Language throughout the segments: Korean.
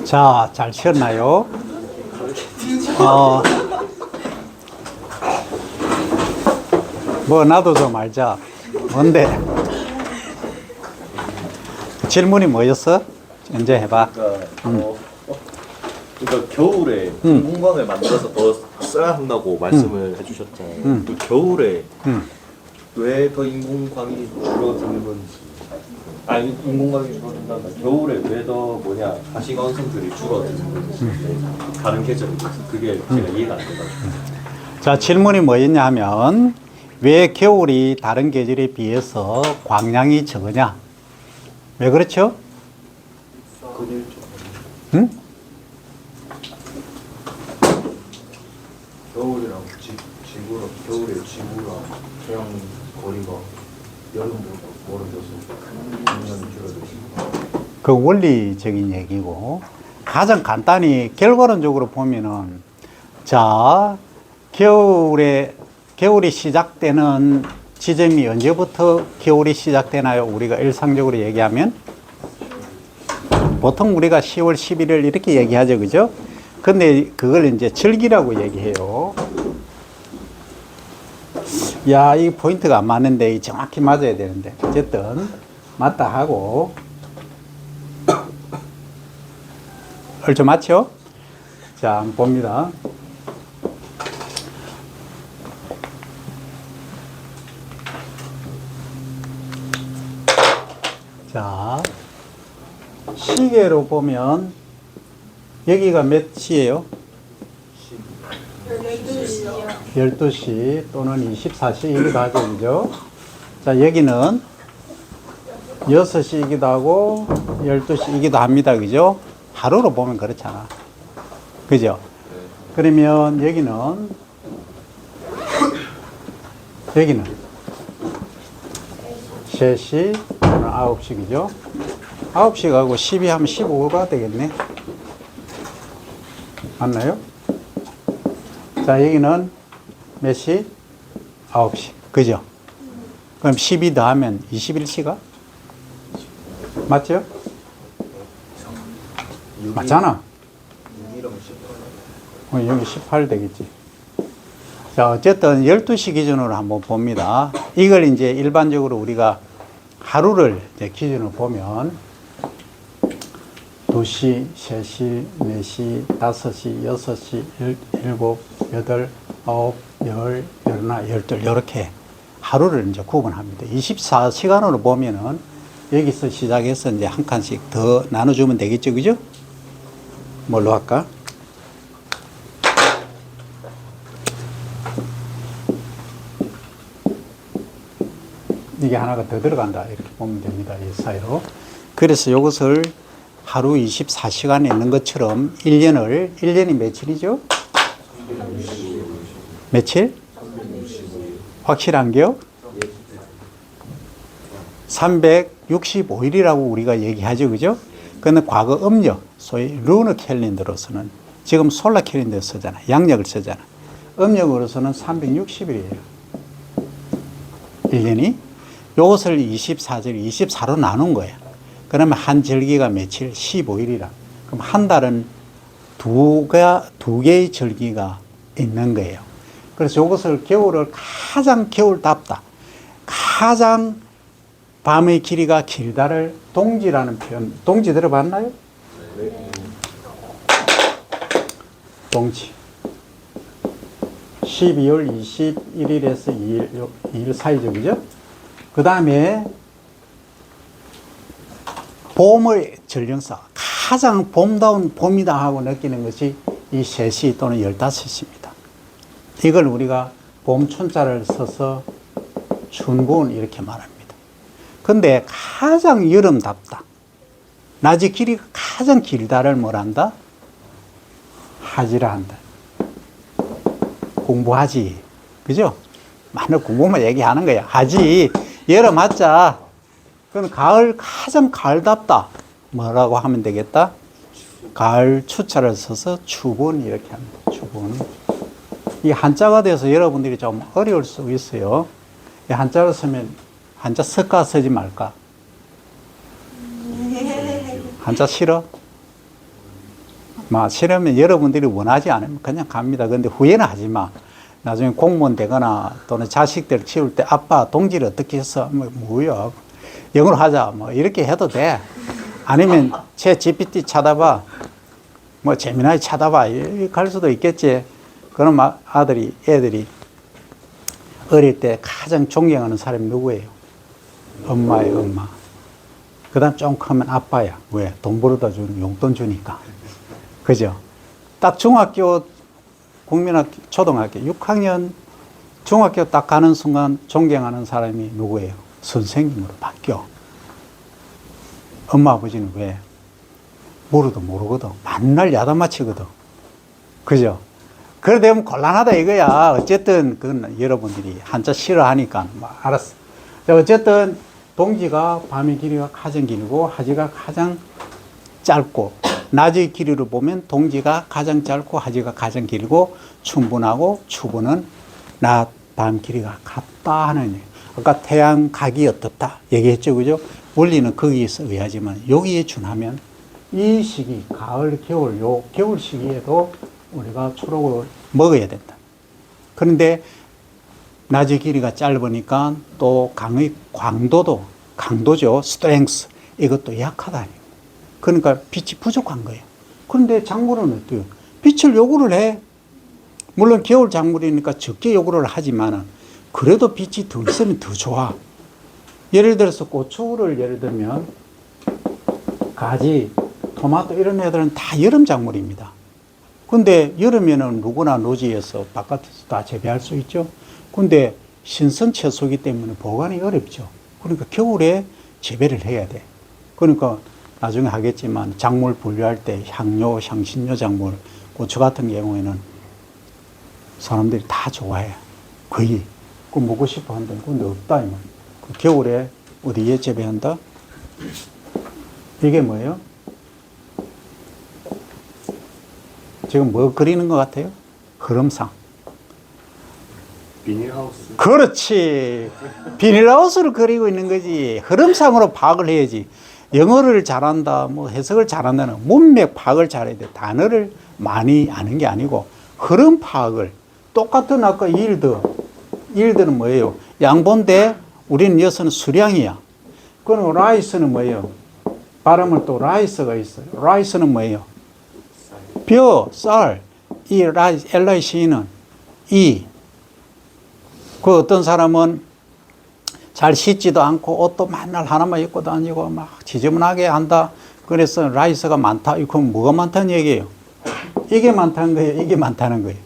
자, 잘 치웠나요? 뭐 나도 좀 알자. 뭔데? 질문이 뭐였어? 이제 해봐. 그러니까 겨울에 인공광을 만들어서 더 써야 한다고 말씀을 해주셨잖아요. 그 겨울에 왜 더 인공광이 줄어드는 건지, 아니 인공광이 줄어든다. 겨울에 왜 더 가시광선들이 줄어드는 건지 다른 계절에 비해서 그게 제가 이해가 안 돼가지고. 자, 질문이 뭐였냐 하면 왜 겨울이 다른 계절에 비해서 광량이 적으냐? 왜 그렇죠? 응? 겨울이랑 지구랑 겨울에 지구랑 태양 거리가 여름보다 멀어져서 광량이 줄어들고. 그 원리적인 얘기고, 가장 간단히 결과론적으로 보면은, 자, 겨울이 시작되는 지점이 언제부터 겨울이 시작되나요? 우리가 일상적으로 얘기하면 보통 우리가 10월 11일 이렇게 얘기하죠, 그죠? 근데 그걸 이제 절기라고 얘기해요. 야, 이 포인트가 안 맞는데 정확히 맞아야 되는데 어쨌든 맞다 하고 얼추 맞죠? 자, 한번 봅니다. 자, 시계로 보면 여기가 몇 시예요? 12시 또는 24시이기도 하죠, 그죠? 자, 여기는 6시이기도 하고 12시이기도 합니다, 그죠? 하루로 보면 그렇잖아, 그죠? 그러면 여기는 3시 또는 9시, 그죠? 9시 가고 12 하면 15가 되겠네. 맞나요? 자, 여기는 몇 시? 9시. 그죠? 그럼 12 더하면 21시가? 맞죠? 맞잖아. 여기 18 되겠지. 자, 어쨌든 12시 기준으로 한번 봅니다. 이걸 이제 일반적으로 우리가 하루를 이제 기준으로 보면 2시, 3시, 4시, 5시, 6시, 7, 8, 9, 10, 11, 12 이렇게 하루를 이제 구분합니다. 24시간으로 보면은 여기서 시작해서 이제 한 칸씩 더 나눠주면 되겠죠, 그죠? 뭘로 할까? 이게 하나가 더 들어간다 이렇게 보면 됩니다, 이 사이로. 그래서 이것을 하루 24시간에 있는 것처럼 1년이 며칠이죠? 며칠? 확실한게요? 365일이라고 우리가 얘기하죠, 그죠? 근데 과거 음력, 소위 루너 캘린더로서는 지금 솔라 캘린더 쓰잖아, 양력을 쓰잖아. 음력으로서는 360일이에요. 1년이. 요것을 24로 나눈 거야. 그러면 한 절기가 며칠? 15일이라. 그럼 한 달은 두 개의 절기가 있는 거예요. 그래서 이것을 겨울을 가장 겨울답다, 가장 밤의 길이가 길다를 동지라는 표현, 동지 들어봤나요? 동지. 12월 21일에서 2일 사이죠, 그죠? 그 다음에 봄의 전령사, 가장 봄다운 봄이다 하고 느끼는 것이 이 3시 또는 15시입니다. 이걸 우리가 봄춘자를 써서 춘분 이렇게 말합니다. 근데 가장 여름답다, 낮의 길이가 가장 길다를 뭐란다? 하지라 한다. 공부하지, 그죠? 맨날 공부만 얘기하는 거야. 하지, 여름 하자. 그럼 가을, 가장 가을답다 뭐라고 하면 되겠다? 가을 추자를 써서 추분 이렇게 합니다. 추분. 이 한자가 돼서 여러분들이 좀 어려울 수 있어요. 이 한자를 쓰면 한자 쓸까 쓰지 말까? 한자 싫어? 싫으면 여러분들이 원하지 않으면 그냥 갑니다. 근데 후회는 하지 마. 나중에 공무원 되거나 또는 자식들 키울 때 아빠 동지를 어떻게 했어? 뭐야? 영어로 하자. 이렇게 해도 돼. 아니면 제 GPT 찾아봐. 재미나게 찾아봐. 이렇게 갈 수도 있겠지. 그럼 애들이 어릴 때 가장 존경하는 사람이 누구예요? 엄마예요, 엄마. 그 다음 좀 크면 아빠야. 왜? 돈 벌어다 주는 용돈 주니까. 그죠? 딱 중학교, 국민학교, 초등학교, 6학년, 중학교 딱 가는 순간 존경하는 사람이 누구예요? 선생님으로 바뀌어. 엄마, 아버지는 왜? 모르도 모르거든. 맨날 야단맞히거든. 그죠? 그래 되면 곤란하다 이거야. 어쨌든 그건 여러분들이 한자 싫어하니까 알았어. 어쨌든 동지가 밤의 길이가 가장 길고 하지가 가장 짧고 낮의 길이로 보면 동지가 가장 짧고 하지가 가장 길고 춘분하고 추분은 낮, 밤 길이가 같다 하는 얘기예요. 아까 태양 각이 어떻다 얘기했죠. 그죠? 원리는 거기에서 의하지만 여기에 준하면 이 시기 가을, 겨울, 요 겨울 시기에도 우리가 초록을 먹어야 된다. 그런데 낮의 길이가 짧으니까 또 강의 강도죠. 스트렝스 이것도 약하다. 그러니까 빛이 부족한 거예요. 그런데 작물은 어때요? 빛을 요구를 해. 물론 겨울 작물이니까 적게 요구를 하지만 그래도 빛이 더 있으면 더 좋아. 예를 들어서 고추를 예를 들면 가지, 토마토 이런 애들은 다 여름 작물입니다. 근데 여름에는 누구나 노지에서 바깥에서 다 재배할 수 있죠. 근데 신선 채소이기 때문에 보관이 어렵죠. 그러니까 겨울에 재배를 해야 돼. 그러니까 나중에 하겠지만 작물 분류할 때 향료, 향신료 작물, 고추 같은 경우에는 사람들이 다 좋아해. 거의. 그 먹고 싶어 한다. 근데 없다. 그 겨울에 어디에 재배한다? 이게 뭐예요? 지금 뭐 그리는 것 같아요? 흐름상. 비닐하우스. 그렇지. 비닐하우스를 그리고 있는 거지. 흐름상으로 파악을 해야지. 영어를 잘한다, 해석을 잘한다는 문맥 파악을 잘해야 돼. 단어를 많이 아는 게 아니고 흐름 파악을. 똑같은 아까 일들은 뭐예요? 양본데 우리는 여기서는 수량이야. 그럼 라이스는 뭐예요? 발음을 또 라이스가 있어요. 라이스는 뭐예요? 벼, 쌀. 이 라이스, LIC는 그 어떤 사람은 잘 씻지도 않고 옷도 맨날 하나만 입고 다니고 막 지저분하게 한다. 그래서 라이스가 많다. 이거 뭐가 많다는 얘기예요? 이게 많다는 거예요? 이게 많다는 거예요?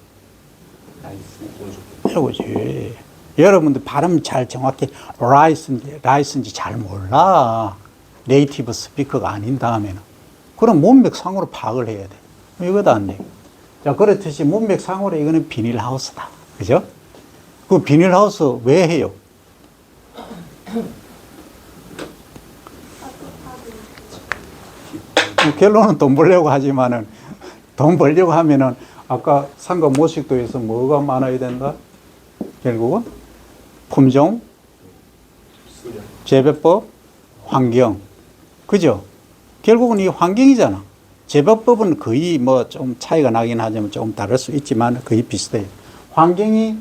이거지. 여러분들 발음 잘 정확히 라이스인지 잘 몰라. 네이티브 스피커가 아닌 다음에는. 그럼 문맥상으로 파악을 해야 돼. 이거도 안 돼. 자, 그렇듯이 문맥상으로 이거는 비닐하우스다. 그죠? 그 비닐하우스 왜 해요? 결론은 돈 벌려고 하지만은 돈 벌려고 하면은 아까 상가 모식도에서 뭐가 많아야 된다? 결국은 품종, 재배법, 환경. 그죠? 결국은 이 환경이잖아. 재배법은 거의 좀 차이가 나긴 하지만 조금 다를 수 있지만 거의 비슷해요. 환경이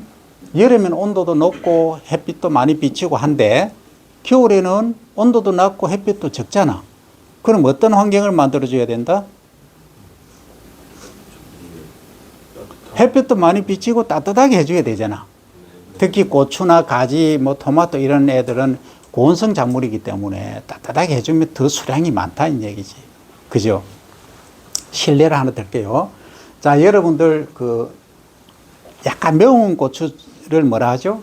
여름에는 온도도 높고 햇빛도 많이 비치고 한데 겨울에는 온도도 낮고 햇빛도 적잖아. 그럼 어떤 환경을 만들어줘야 된다? 햇빛도 많이 비치고 따뜻하게 해줘야 되잖아. 특히 고추나 가지, 토마토 이런 애들은 고온성 작물이기 때문에 따뜻하게 해주면 더 수량이 많다는 얘기지. 그죠? 실례를 하나 드릴게요. 자, 여러분들 약간 매운 고추를 뭐라 하죠?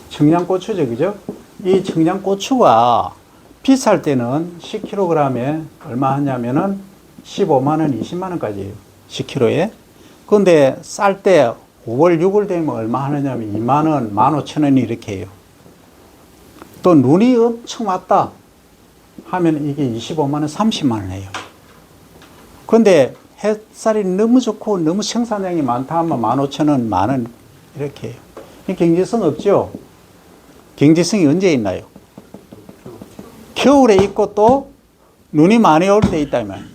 청양고추죠, 그죠? 이 청양고추가 비쌀 때는 10kg에 얼마 하냐면은 15만 원, 20만 원까지예요. 10kg에. 그런데 쌀 때 5월, 6월 되면 얼마 하느냐면 2만 원, 15,000원 이렇게 해요. 또 눈이 엄청 왔다 하면 이게 25만 원, 30만 원 해요. 그런데 햇살이 너무 좋고 너무 생산량이 많다 하면 15,000원, 10,000원 이렇게 해요. 경제성 없죠? 경지성이 언제 있나요? 겨울에 있고 또 눈이 많이 올 때 있다 이 말이에요.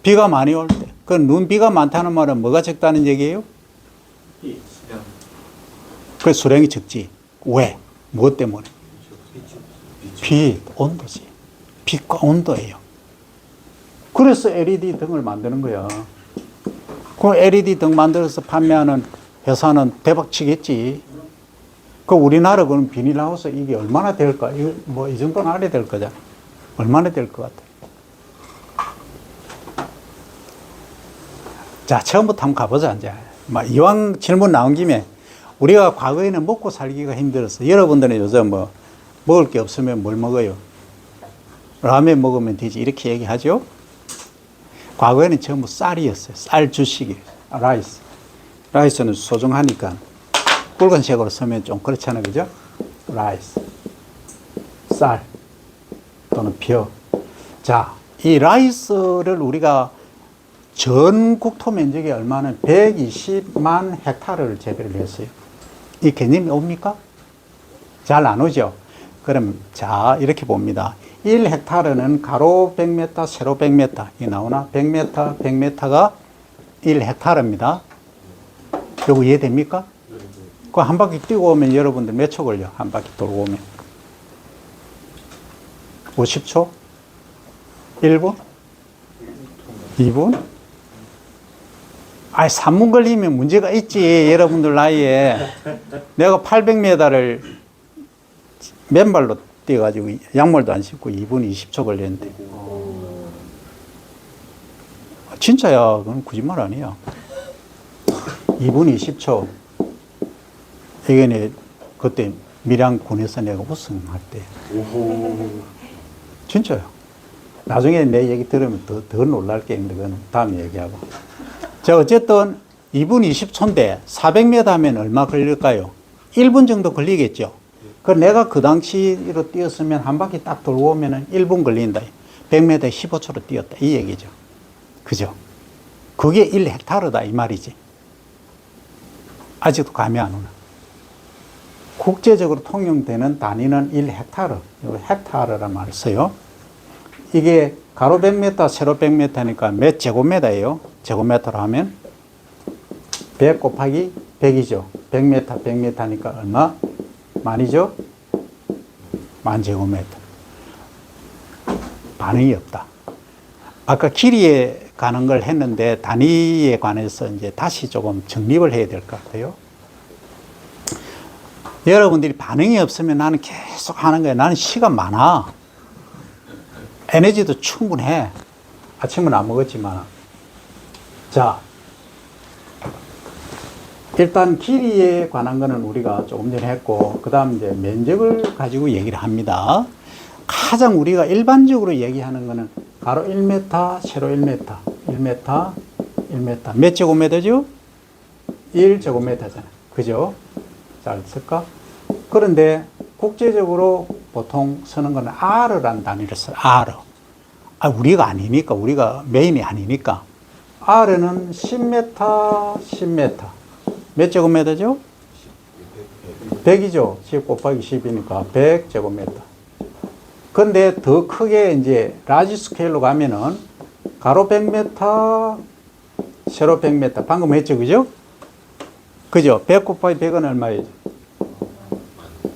비가 많이 올 때. 그 비가 많다는 말은 뭐가 적다는 얘기예요? 그 수량이 적지. 왜? 무엇 때문에? 빛, 온도지. 빛과 온도예요. 그래서 LED 등을 만드는 거야. 그 LED 등 만들어서 판매하는 회사는 대박 치겠지. 그 우리나라 그런 비닐하우스 이게 얼마나 될까? 이거 뭐 이 정도는 알아야 될 거잖아. 얼마나 될 것 같아. 자, 처음부터 한번 가보자, 이제. 이왕 질문 나온 김에 우리가 과거에는 먹고 살기가 힘들었어. 여러분들은 요즘 뭐 먹을 게 없으면 뭘 먹어요? 라면 먹으면 되지. 이렇게 얘기하죠? 과거에는 전부 쌀이었어요. 쌀 주식이에요. 라이스. 라이스는 소중하니까 붉은색으로 쓰면 좀 그렇잖아요. 그죠? 라이스. 쌀. 또는 벼. 자, 이 라이스를 우리가 전 국토 면적이 얼마는 120만 헥타르를 재배를 했어요. 이 개념이 옵니까? 잘 안 오죠? 그럼 자, 이렇게 봅니다. 1헥타르는 가로 100m, 세로 100m. 이 나오나? 100m, 100m가 1헥타르입니다. 요거 이해됩니까? 그 한 바퀴 뛰고 오면 여러분들 몇 초 걸려? 한 바퀴 돌고 오면. 50초? 1분? 2분? 아이, 3분 걸리면 문제가 있지, 여러분들 나이에. 내가 800m를 맨발로 뛰어가지고 양말도 안 신고 2분 20초 걸렸는데. 진짜야, 그건 거짓말 아니야. 2분 20초. 이게 그때 밀양군에서 내가 우승할 때. 진짜요. 나중에 내 얘기 들으면 더 놀랄 게 있는데, 그건 다음에 얘기하고. 자, 어쨌든 2분 20초인데 400m 하면 얼마 걸릴까요? 1분 정도 걸리겠죠. 그 내가 그 당시로 뛰었으면 한 바퀴 딱 돌고 오면 1분 걸린다. 100m에 15초로 뛰었다. 이 얘기죠. 그죠? 그게 1헥타르다. 이 말이지. 아직도 감이 안 오나? 국제적으로 통용되는 단위는 1헥타르. 헥타르란 말을 써요. 이게 가로 100m, 세로 100m니까 몇 제곱미터예요? 제곱미터로 하면 100 곱하기 100이죠. 100m, 100m니까 얼마? 만이죠? 만 제곱미터. 반응이 없다. 아까 길이에 가는 걸 했는데 단위에 관해서 이제 다시 조금 정립을 해야 될 것 같아요. 여러분들이 반응이 없으면 나는 계속 하는 거야. 나는 시간 많아. 에너지도 충분해. 아침은 안 먹었지만. 자, 일단 길이에 관한 거는 우리가 조금 전에 했고, 그 다음 이제 면적을 가지고 얘기를 합니다. 가장 우리가 일반적으로 얘기하는 거는 가로 1m, 세로 1m, 1m, 1m. 몇 제곱미터죠? 1제곱미터잖아. 그죠? 잘 쓸까? 그런데 국제적으로 보통 쓰는 거는 R라는 단위를 써요. R. 아, 우리가 아니니까, 우리가 메인이 아니니까. R는 10m, 10m. 몇 제곱미터죠? 100이죠. 10 곱하기 10이니까 100제곱미터. 근데 더 크게 이제 라지 스케일로 가면은 가로 100m, 세로 100m. 방금 했죠, 그죠? 그죠? 100 곱하기 100은 얼마예요?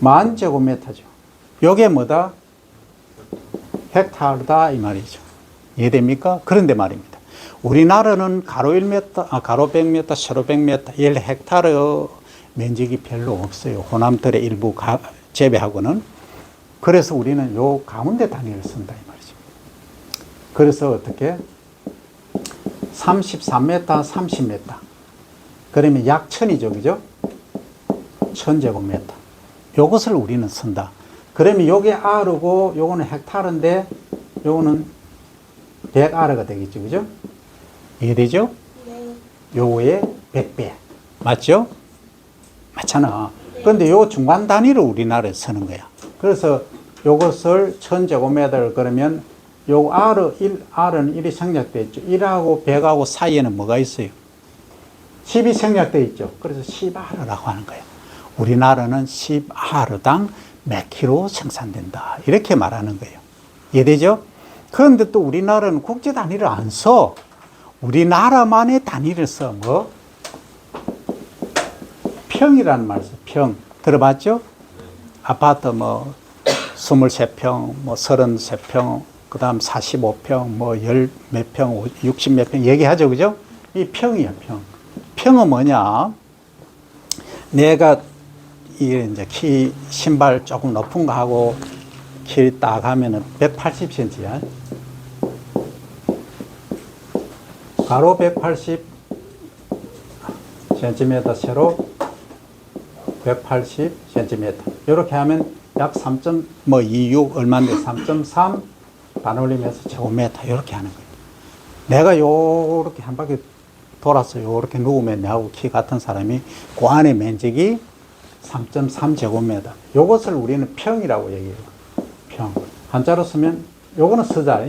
10,000제곱미터죠. 요게 뭐다? 헥타르다 이 말이죠. 이해됩니까? 그런데 말입니다. 우리나라는 가로 1m, 가로 100m, 세로 100m, 1헥타르 면적이 별로 없어요. 호남들의 일부 재배하고는. 그래서 우리는 요 가운데 단위를 쓴다 이 말이죠. 그래서 어떻게? 33m, 30m. 그러면 약 1000이죠, 그죠? 1000제곱미터. 요것을 우리는 쓴다. 그러면 요게 R고 요거는 헥타르인데 요거는 100R가 되겠죠, 그죠? 이해되죠? 네. 요거의 100배. 맞죠? 맞잖아. 그런데 요 중간 단위를 우리나라에 쓰는 거야. 그래서 요것을 1000제곱미터를 그러면 요 R는 1이 생략되어 있죠. 1하고 100하고 사이에는 뭐가 있어요? 10이 생략되어 있죠. 그래서 10R라고 하는 거예요. 우리나라는 10R당 몇 킬로 생산된다. 이렇게 말하는 거예요. 이해되죠? 그런데 또 우리나라는 국제 단위를 안 써. 우리나라만의 단위를 써. 뭐? 평이라는 말을 써. 평. 들어봤죠? 아파트 뭐 23평, 뭐 33평, 그 다음 45평, 뭐 열 몇 평, 60 몇 평 얘기하죠. 그죠? 이 평이야, 평. 평은 뭐냐? 내가 이게 이제 키 신발 조금 높은 거 하고 키 딱 하면은 180cm야. 가로 180cm, 세로 180cm. 이렇게 하면 약 3.26 얼마인데 3.3 반올림에서 제곱미터 이렇게 하는 거예요. 내가 요렇게 한 바퀴 돌아서 요렇게 누우면 내하고 키 같은 사람이 그 안에 면적이 3.3 제곱미터. 요것을 우리는 평이라고 얘기해요. 평. 한자로 쓰면 요거는 쓰자.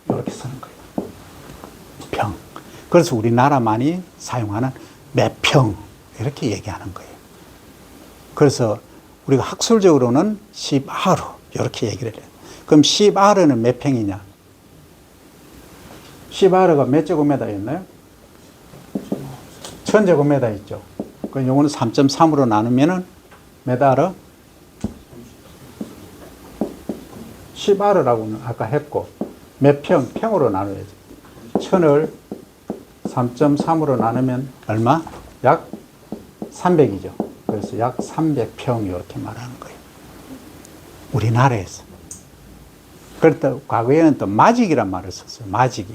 요렇게 쓰는 거예요. 평. 그래서 우리나라만이 사용하는 몇 평 이렇게 얘기하는 거예요. 그래서 우리가 학술적으로는 10아르 이렇게 얘기를 해요. 그럼 10아르는 몇 평이냐? 10아르가 몇 제곱미터였나요? 1000제곱미터 있죠. 그 요거는 3.3으로 나누면은 몇 아르? 10아르라고는 아까 했고 몇 평? 평으로 나눠야죠. 1000을 3.3으로 나누면 얼마? 약 300이죠. 그래서 약 300평 이렇게 말하는 거예요. 우리나라에서. 그렇다 과거에는 또 마직이란 말을 썼어요. 마직이.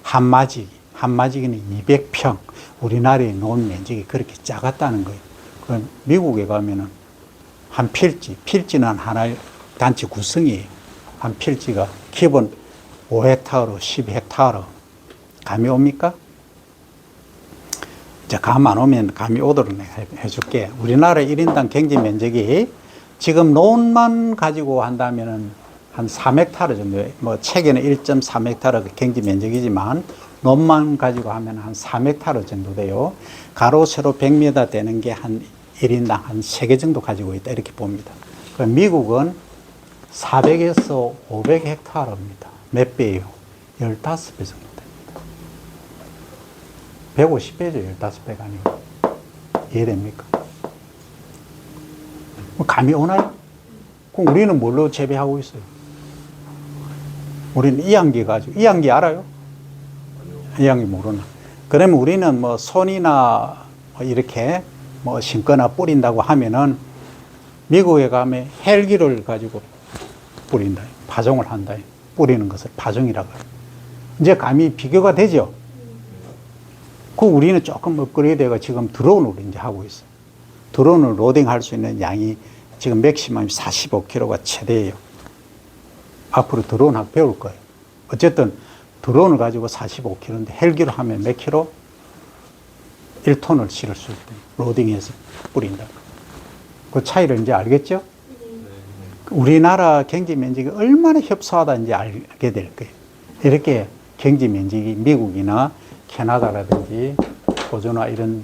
한마직이. 한마직이는 200평. 우리나라의 논 면적이 그렇게 작았다는 거예요. 그럼 미국에 가면은 한 필지는 하나의 단지 구성이에요. 한 필지가 기본 5헥타르, 10헥타르. 감이 옵니까? 이제 감 안 오면 감이 오도록 내가 해줄게. 우리나라 1인당 경제 면적이 지금 논만 가지고 한다면은 한 3헥타르 정도, 뭐 책에는 1.3헥타르 경제 면적이지만 논만 가지고 하면 한 3헥타르 정도 돼요. 가로 세로 100m 되는 게 한 1인당 한 3개 정도 가지고 있다. 이렇게 봅니다. 그럼 미국은 400에서 500헥타르입니다. 몇 배예요? 15배 정도 됩니다. 150배죠. 15배가 아니고. 이해됩니까? 감이 오나요? 그럼 우리는 뭘로 재배하고 있어요? 우리는 이항기 가지고, 이항기 알아요? 이항기 모르나? 그러면 우리는 뭐 손이나 뭐 이렇게 뭐 심거나 뿌린다고 하면은 미국에 가면 헬기를 가지고 뿌린다. 파종을 한다. 뿌리는 것을 파종이라고 해요. 이제 감이 비교가 되죠? 그 우리는 조금 업그레이드가 지금 드론으로 이제 하고 있어요. 드론을 로딩할 수 있는 양이 지금 맥시멈 45kg가 최대예요. 앞으로 드론하고 배울 거예요. 어쨌든 드론을 가지고 45kg인데 헬기로 하면 몇 킬로? 1톤을 실을 수 있대요. 로딩해서 뿌린다. 그 차이를 이제 알겠죠? 우리나라 경제 면적이 얼마나 협소하다 이제 알게 될 거예요. 이렇게 경제 면적이 미국이나 캐나다라든지 호주나 이런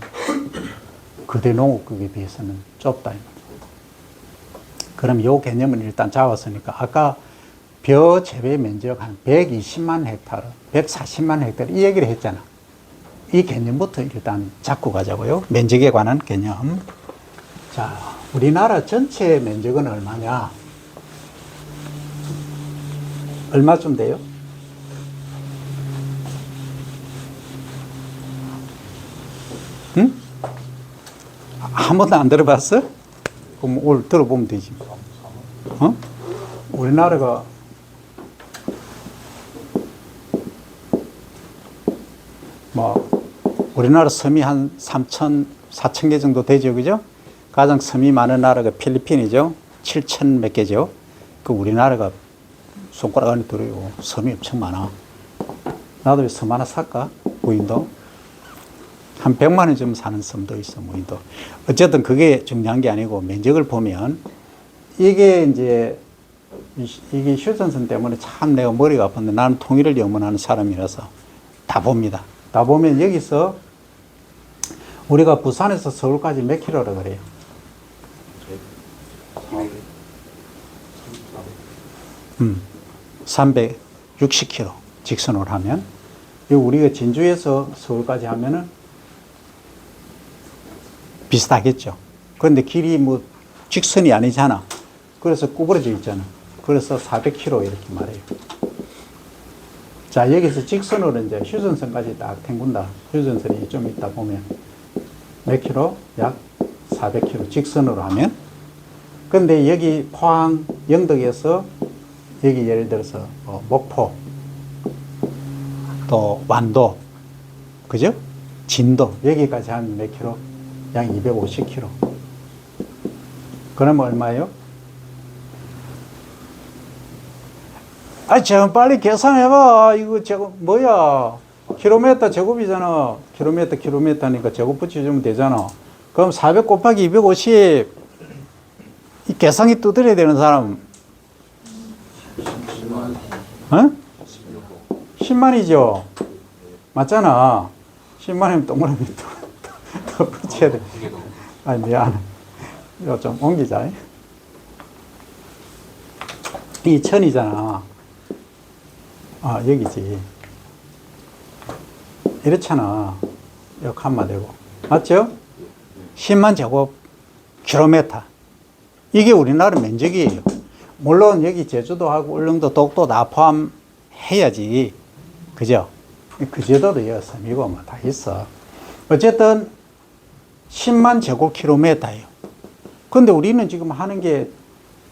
거대 농업국에 비해서는 좁다. 그럼 요 개념은 일단 잡았으니까 아까 벼 재배 면적 한 120만 헥타르, 140만 헥타르 이 얘기를 했잖아. 이 개념부터 일단 잡고 가자고요. 면적에 관한 개념. 자, 우리나라 전체 면적은 얼마냐? 얼마쯤 돼요? 응? 한 번도 안 들어봤어? 그럼 오늘 들어보면 되지. 어? 우리나라가 뭐 우리나라 섬이 한 3천, 4천 개 정도 되죠, 그죠? 가장 섬이 많은 나라가 필리핀이죠. 7천 몇 개죠. 그 우리나라가 손가락 안에 들어요. 섬이 엄청 많아. 나도 섬 하나 살까? 무인도? 한 100만 원 좀 사는 섬도 있어, 무인도. 어쨌든 그게 중요한 게 아니고 면적을 보면 이게 이제 이게 휴전선 때문에 참 내가 머리가 아픈데 나는 통일을 염원하는 사람이라서 다 봅니다. 다 보면 여기서 우리가 부산에서 서울까지 몇 킬로라 그래요? 360km 직선으로 하면, 이거 우리가 진주에서 서울까지 하면은 비슷하겠죠. 그런데 길이 뭐 직선이 아니잖아. 그래서 구부러져 있잖아. 그래서 400km 이렇게 말해요. 자, 여기서 직선으로 이제 휴전선까지 딱 탱군다. 휴전선이 좀 있다 보면 몇 킬로? 약 400km 직선으로 하면. 근데 여기 포항 영덕에서 여기 예를 들어서 목포, 또 완도, 그죠? 진도 여기까지 하면 몇 킬로? 약 250km. 그러면 얼마예요? 아, 좀 빨리 계산해봐. 이거 제곱 뭐야? 킬로미터 제곱이잖아. 킬로미터니까 제곱 붙여주면 되잖아. 그럼 400 곱하기 250. 이 계산기 두드려야 되는 사람. 10만이죠. 맞잖아. 10만이면 동그라미 더 붙여야 돼. 아니, 미안. 이거 좀 옮기자. 이 천이잖아. 아, 여기지. 이렇잖아. 이렇게 하면 되고. 맞죠? 10만 제곱 킬로미터. 이게 우리나라 면적이에요. 물론 여기 제주도하고 울릉도, 독도 다 포함해야지. 그죠? 그 제도도 여기 섬이고 뭐 다 있어. 어쨌든 10만 제곱 킬로미터예요. 근데 우리는 지금 하는 게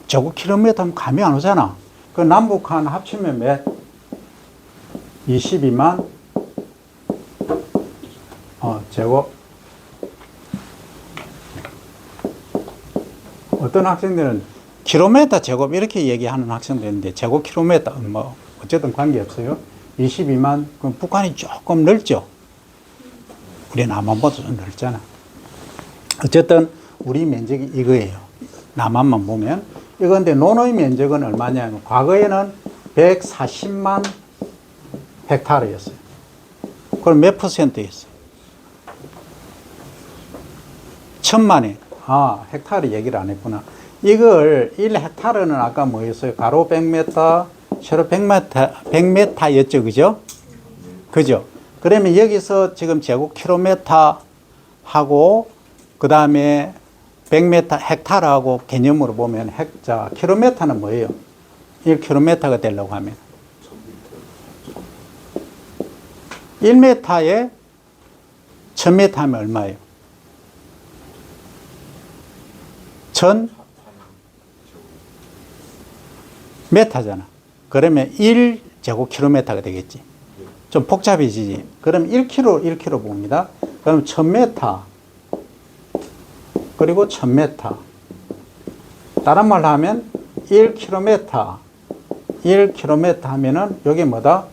제곱 킬로미터 하면 감이 안 오잖아. 그 남북한 합치면 몇? 22만 제곱. 어떤 학생들은 킬로미터 제곱 이렇게 얘기하는 학생도 있는데 제곱 킬로미터 뭐 어쨌든 관계없어요. 22만. 그럼 북한이 조금 넓죠. 우리 남한보다 좀 넓잖아. 어쨌든 우리 면적이 이거예요. 남한만 보면. 이건데 논의 면적은 얼마냐면 과거에는 140만 헥타르였어요. 그럼 몇 퍼센트였어요? 1000만에. 아, 헥타르 얘기를 안 했구나. 이걸 1헥타르는 아까 뭐였어요? 가로 100m, 세로 100m였죠. 그죠? 그죠? 그러면 여기서 지금 제곱킬로미터 하고 그 다음에 100m 헥타르하고 개념으로 보면 킬로미터는 뭐예요? 1킬로미터가 되려고 하면 1m에 1000m 하면 얼마예요? 1000 m잖아. 그러면 1제곱킬로미터가 되겠지. 좀 복잡해지지. 그럼 1km 봅니다. 그럼 1000m 그리고 1000m. 다른 말로 하면 1km 하면은 여기 뭐다?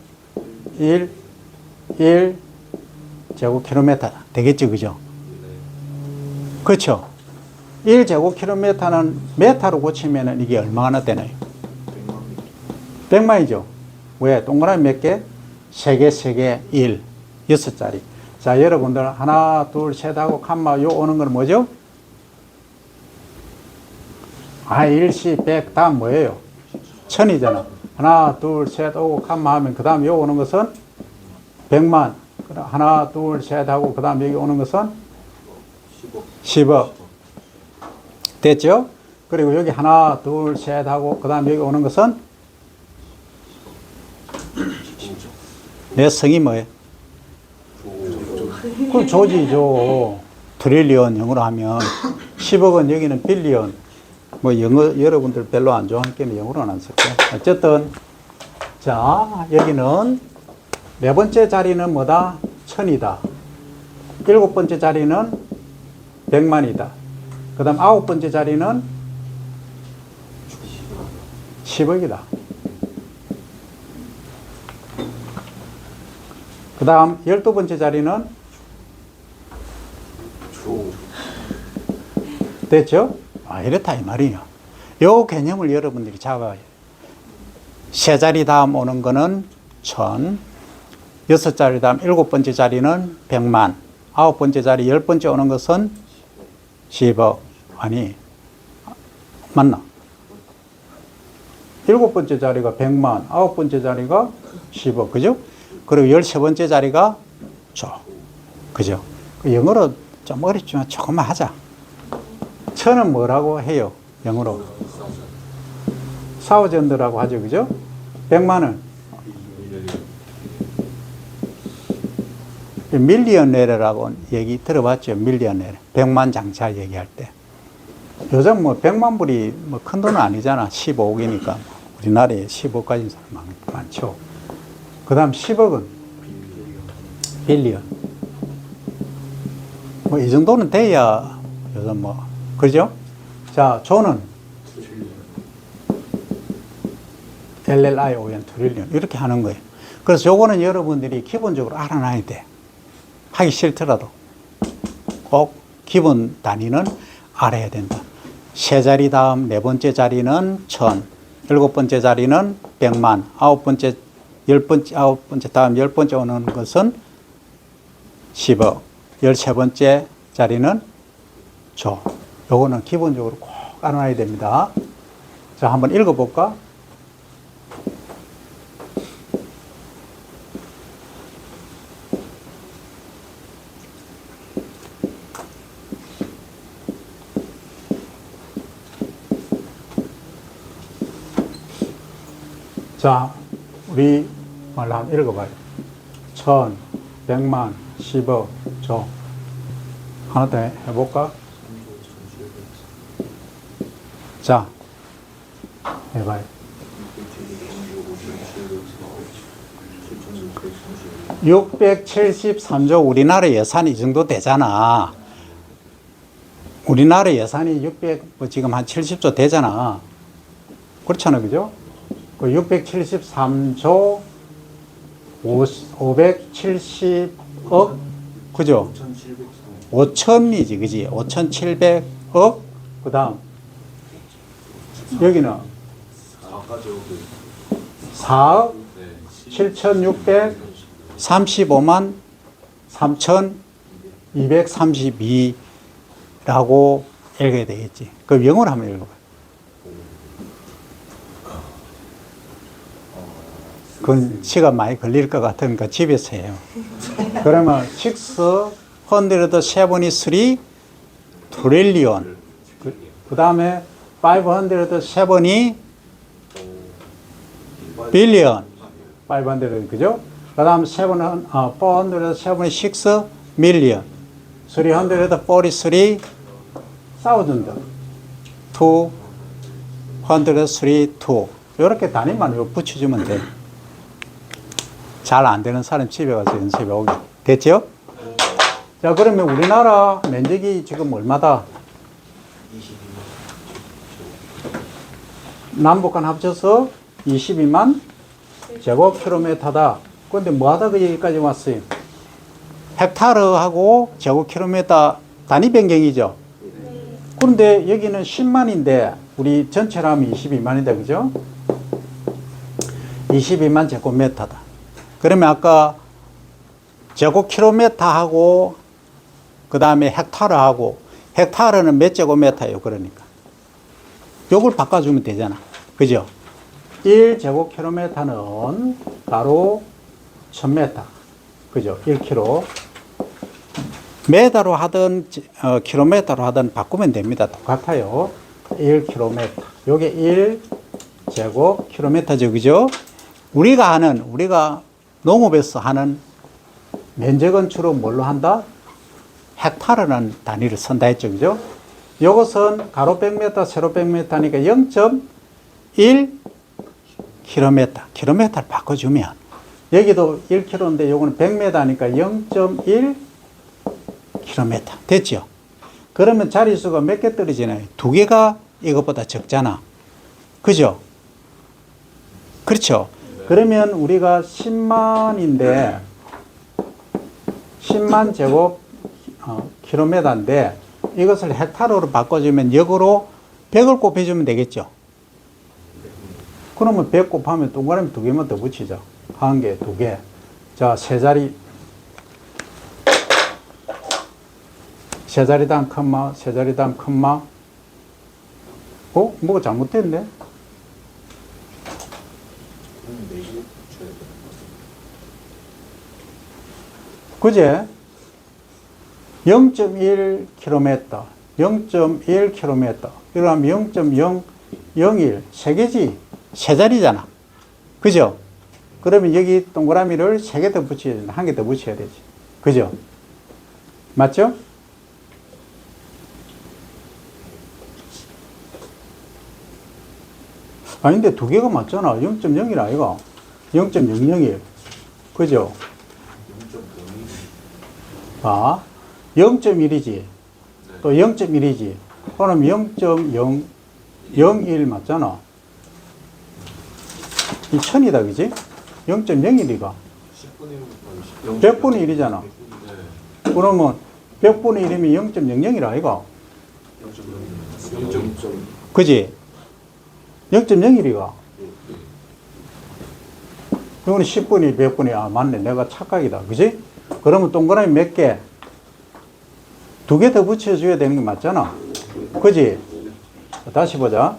1제곱킬로미터 되겠지. 그죠? 그렇죠? 1제곱킬로미터는 메타로 고치면은 이게 얼마나 되나요? 100만이죠. 왜? 동그라미 몇 개? 3개, 1. 6자리. 자, 여러분들 하나, 둘, 셋 하고 칸마 요 오는 건 뭐죠? 아, 일시, 백, 다음 뭐예요? 1000이잖아. 하나, 둘, 셋 오고 칸마 하면 그 다음 요 오는 것은 100만. 하나, 둘, 셋 하고 그 다음 여기 오는 것은 10억. 됐죠? 그리고 여기 하나, 둘, 셋 하고 그 다음 여기 오는 것은 내 성이 뭐예요? 그럼 조지죠. 트릴리언 영어로 하면 10억은 여기는 빌리언. 뭐 영어 여러분들 별로 안 좋아하니까 영어로는 안 쓸게요. 어쨌든 자, 여기는 네 번째 자리는 뭐다? 1000이다. 일곱 번째 자리는 100만이다. 그 다음 아홉 번째 자리는 10억이다. 그 다음 12번째 자리는 됐죠? 아, 이렇다 이 말이에요. 요 개념을 여러분들이 잡아요. 세 자리 다음 오는 거는 1000, 여섯 자리 다음 일곱 번째 자리는 100만, 아홉 번째 자리 열 번째 오는 것은 10억. 아니, 맞나? 7번째 자리가 100만, 9번째 자리가 10억, 그죠? 그리고 13번째 자리가 조, 그죠? 영어로 좀 어렵지만 조금만 하자. 천은 뭐라고 해요? 영어로. 사우전드라고 하죠, 그죠? 100만은 밀리언네르라고 얘기 들어봤죠? 밀리언네르. 100만 장차 얘기할 때. 요즘 뭐 100만 불이 뭐 큰 돈은 아니잖아. 15억이니까. 우리나라에 10억 가진 사람 많죠. 그 다음 10억은 빌리언. 뭐 이 정도는 돼야 요즘 뭐, 그죠? 자, 조는 LLION, 트릴리언. 이렇게 하는 거예요. 그래서 요거는 여러분들이 기본적으로 알아놔야 돼. 하기 싫더라도 꼭 기본 단위는 알아야 된다. 세 자리 다음 네 번째 자리는 1000, 7번째 자리는 100만, 9번째, 10번째, 9번째 다음 10번째 오는 것은 10억, 13번째 자리는 조. 요거는 기본적으로 꼭 알아놔야 됩니다. 자, 한번 읽어볼까? 자, 우리 말로 한번 읽어봐요. 1000, 100만, 10억, 조. 하나 더 해볼까? 자, 해봐요. 673조 우리나라 예산이 이 정도 되잖아. 우리나라 예산이 600, 뭐 지금 한 70조 되잖아. 그렇잖아, 그죠? 673조 570억, 그죠? 5천이지, 그지? 5,700억. 그 다음, 여기는 4억 7,635만 3,232라고 읽어야 되겠지. 그럼 영어로 한번 읽어봐요. 그건 시간 많이 걸릴 것 같으니까 집에서 해요. 그러면 673 트릴리언. 그 다음에 507이 빌리언. 500, 그죠? 그 다음 476 밀리언. 343 사우전드. 232. 이렇게 단위만 붙여주면 돼. 잘 안 되는 사람 집에 가서 연습해 오게. 됐죠? 자, 그러면 우리나라 면적이 지금 얼마다? 남북한 합쳐서 22만 제곱킬로미터다. 그런데 뭐 하다가 여기까지 왔어요? 헥타르하고 제곱킬로미터 단위 변경이죠? 그런데 여기는 10만인데 우리 전체로 하면 22만인데, 그죠? 22만 제곱미터다. 그러면 아까 제곱킬로미터하고 그 다음에 헥타르하고, 헥타르는 몇 제곱미터예요? 그러니까 요걸 바꿔주면 되잖아, 그죠? 1제곱킬로미터는 가로 1000m, 그죠? 1km. 메다로 하든 킬로미터로 하든 바꾸면 됩니다. 똑같아요. 1km. 요게 1제곱킬로미터죠, 그죠? 우리가 농업에서 하는 면적은 주로 뭘로 한다? 헥타르라는 단위를 쓴다 했죠, 그죠? 요것은 가로 100m, 세로 100m니까 0.1km, 킬로미터를 바꿔주면, 여기도 1km인데 요거는 100m니까 0.1km. 됐죠? 그러면 자릿수가 몇 개 떨어지나요? 2개가 이것보다 적잖아. 그죠? 그렇죠? 그러면 우리가 10만인데 10만 제곱 킬로미터인데 이것을 헥타르로 바꿔주면 역으로 100을 곱해주면 되겠죠? 그러면 100 곱하면 동그라미 2개만 더 붙이자. 1개, 2개. 자, 세 자리 다음 컴마, 세 자리 다음 컴마. 뭐가 잘못됐네? 4시 줘야 돼요. 그제 0.1km, 0.1km, 이러면 0.001, 세 개지, 세 자리잖아. 그죠? 그러면 여기 동그라미를 세 개 더 붙여야 된다. 한 개 더 붙여야 되지. 그죠? 맞죠? 아닌데 두 개가 맞잖아. 0.01 아이가? 0.001. 그죠? 0.01. 봐. 0.1이지. 또 0.1이지. 그럼 0.001 맞잖아. 이 1000이다, 그지? 0.01이가. 10분의 1. 100분의 1이잖아. 네. 그러면 100분의 1이면 0.00이라, 아이가? 0.0. 그지? 0.01이가. 이거는 10분의 100분의, 아, 맞네. 내가 착각이다. 그지? 그러면 동그라미 몇 개? 두 개 더 붙여줘야 되는 게 맞잖아. 그지? 다시 보자.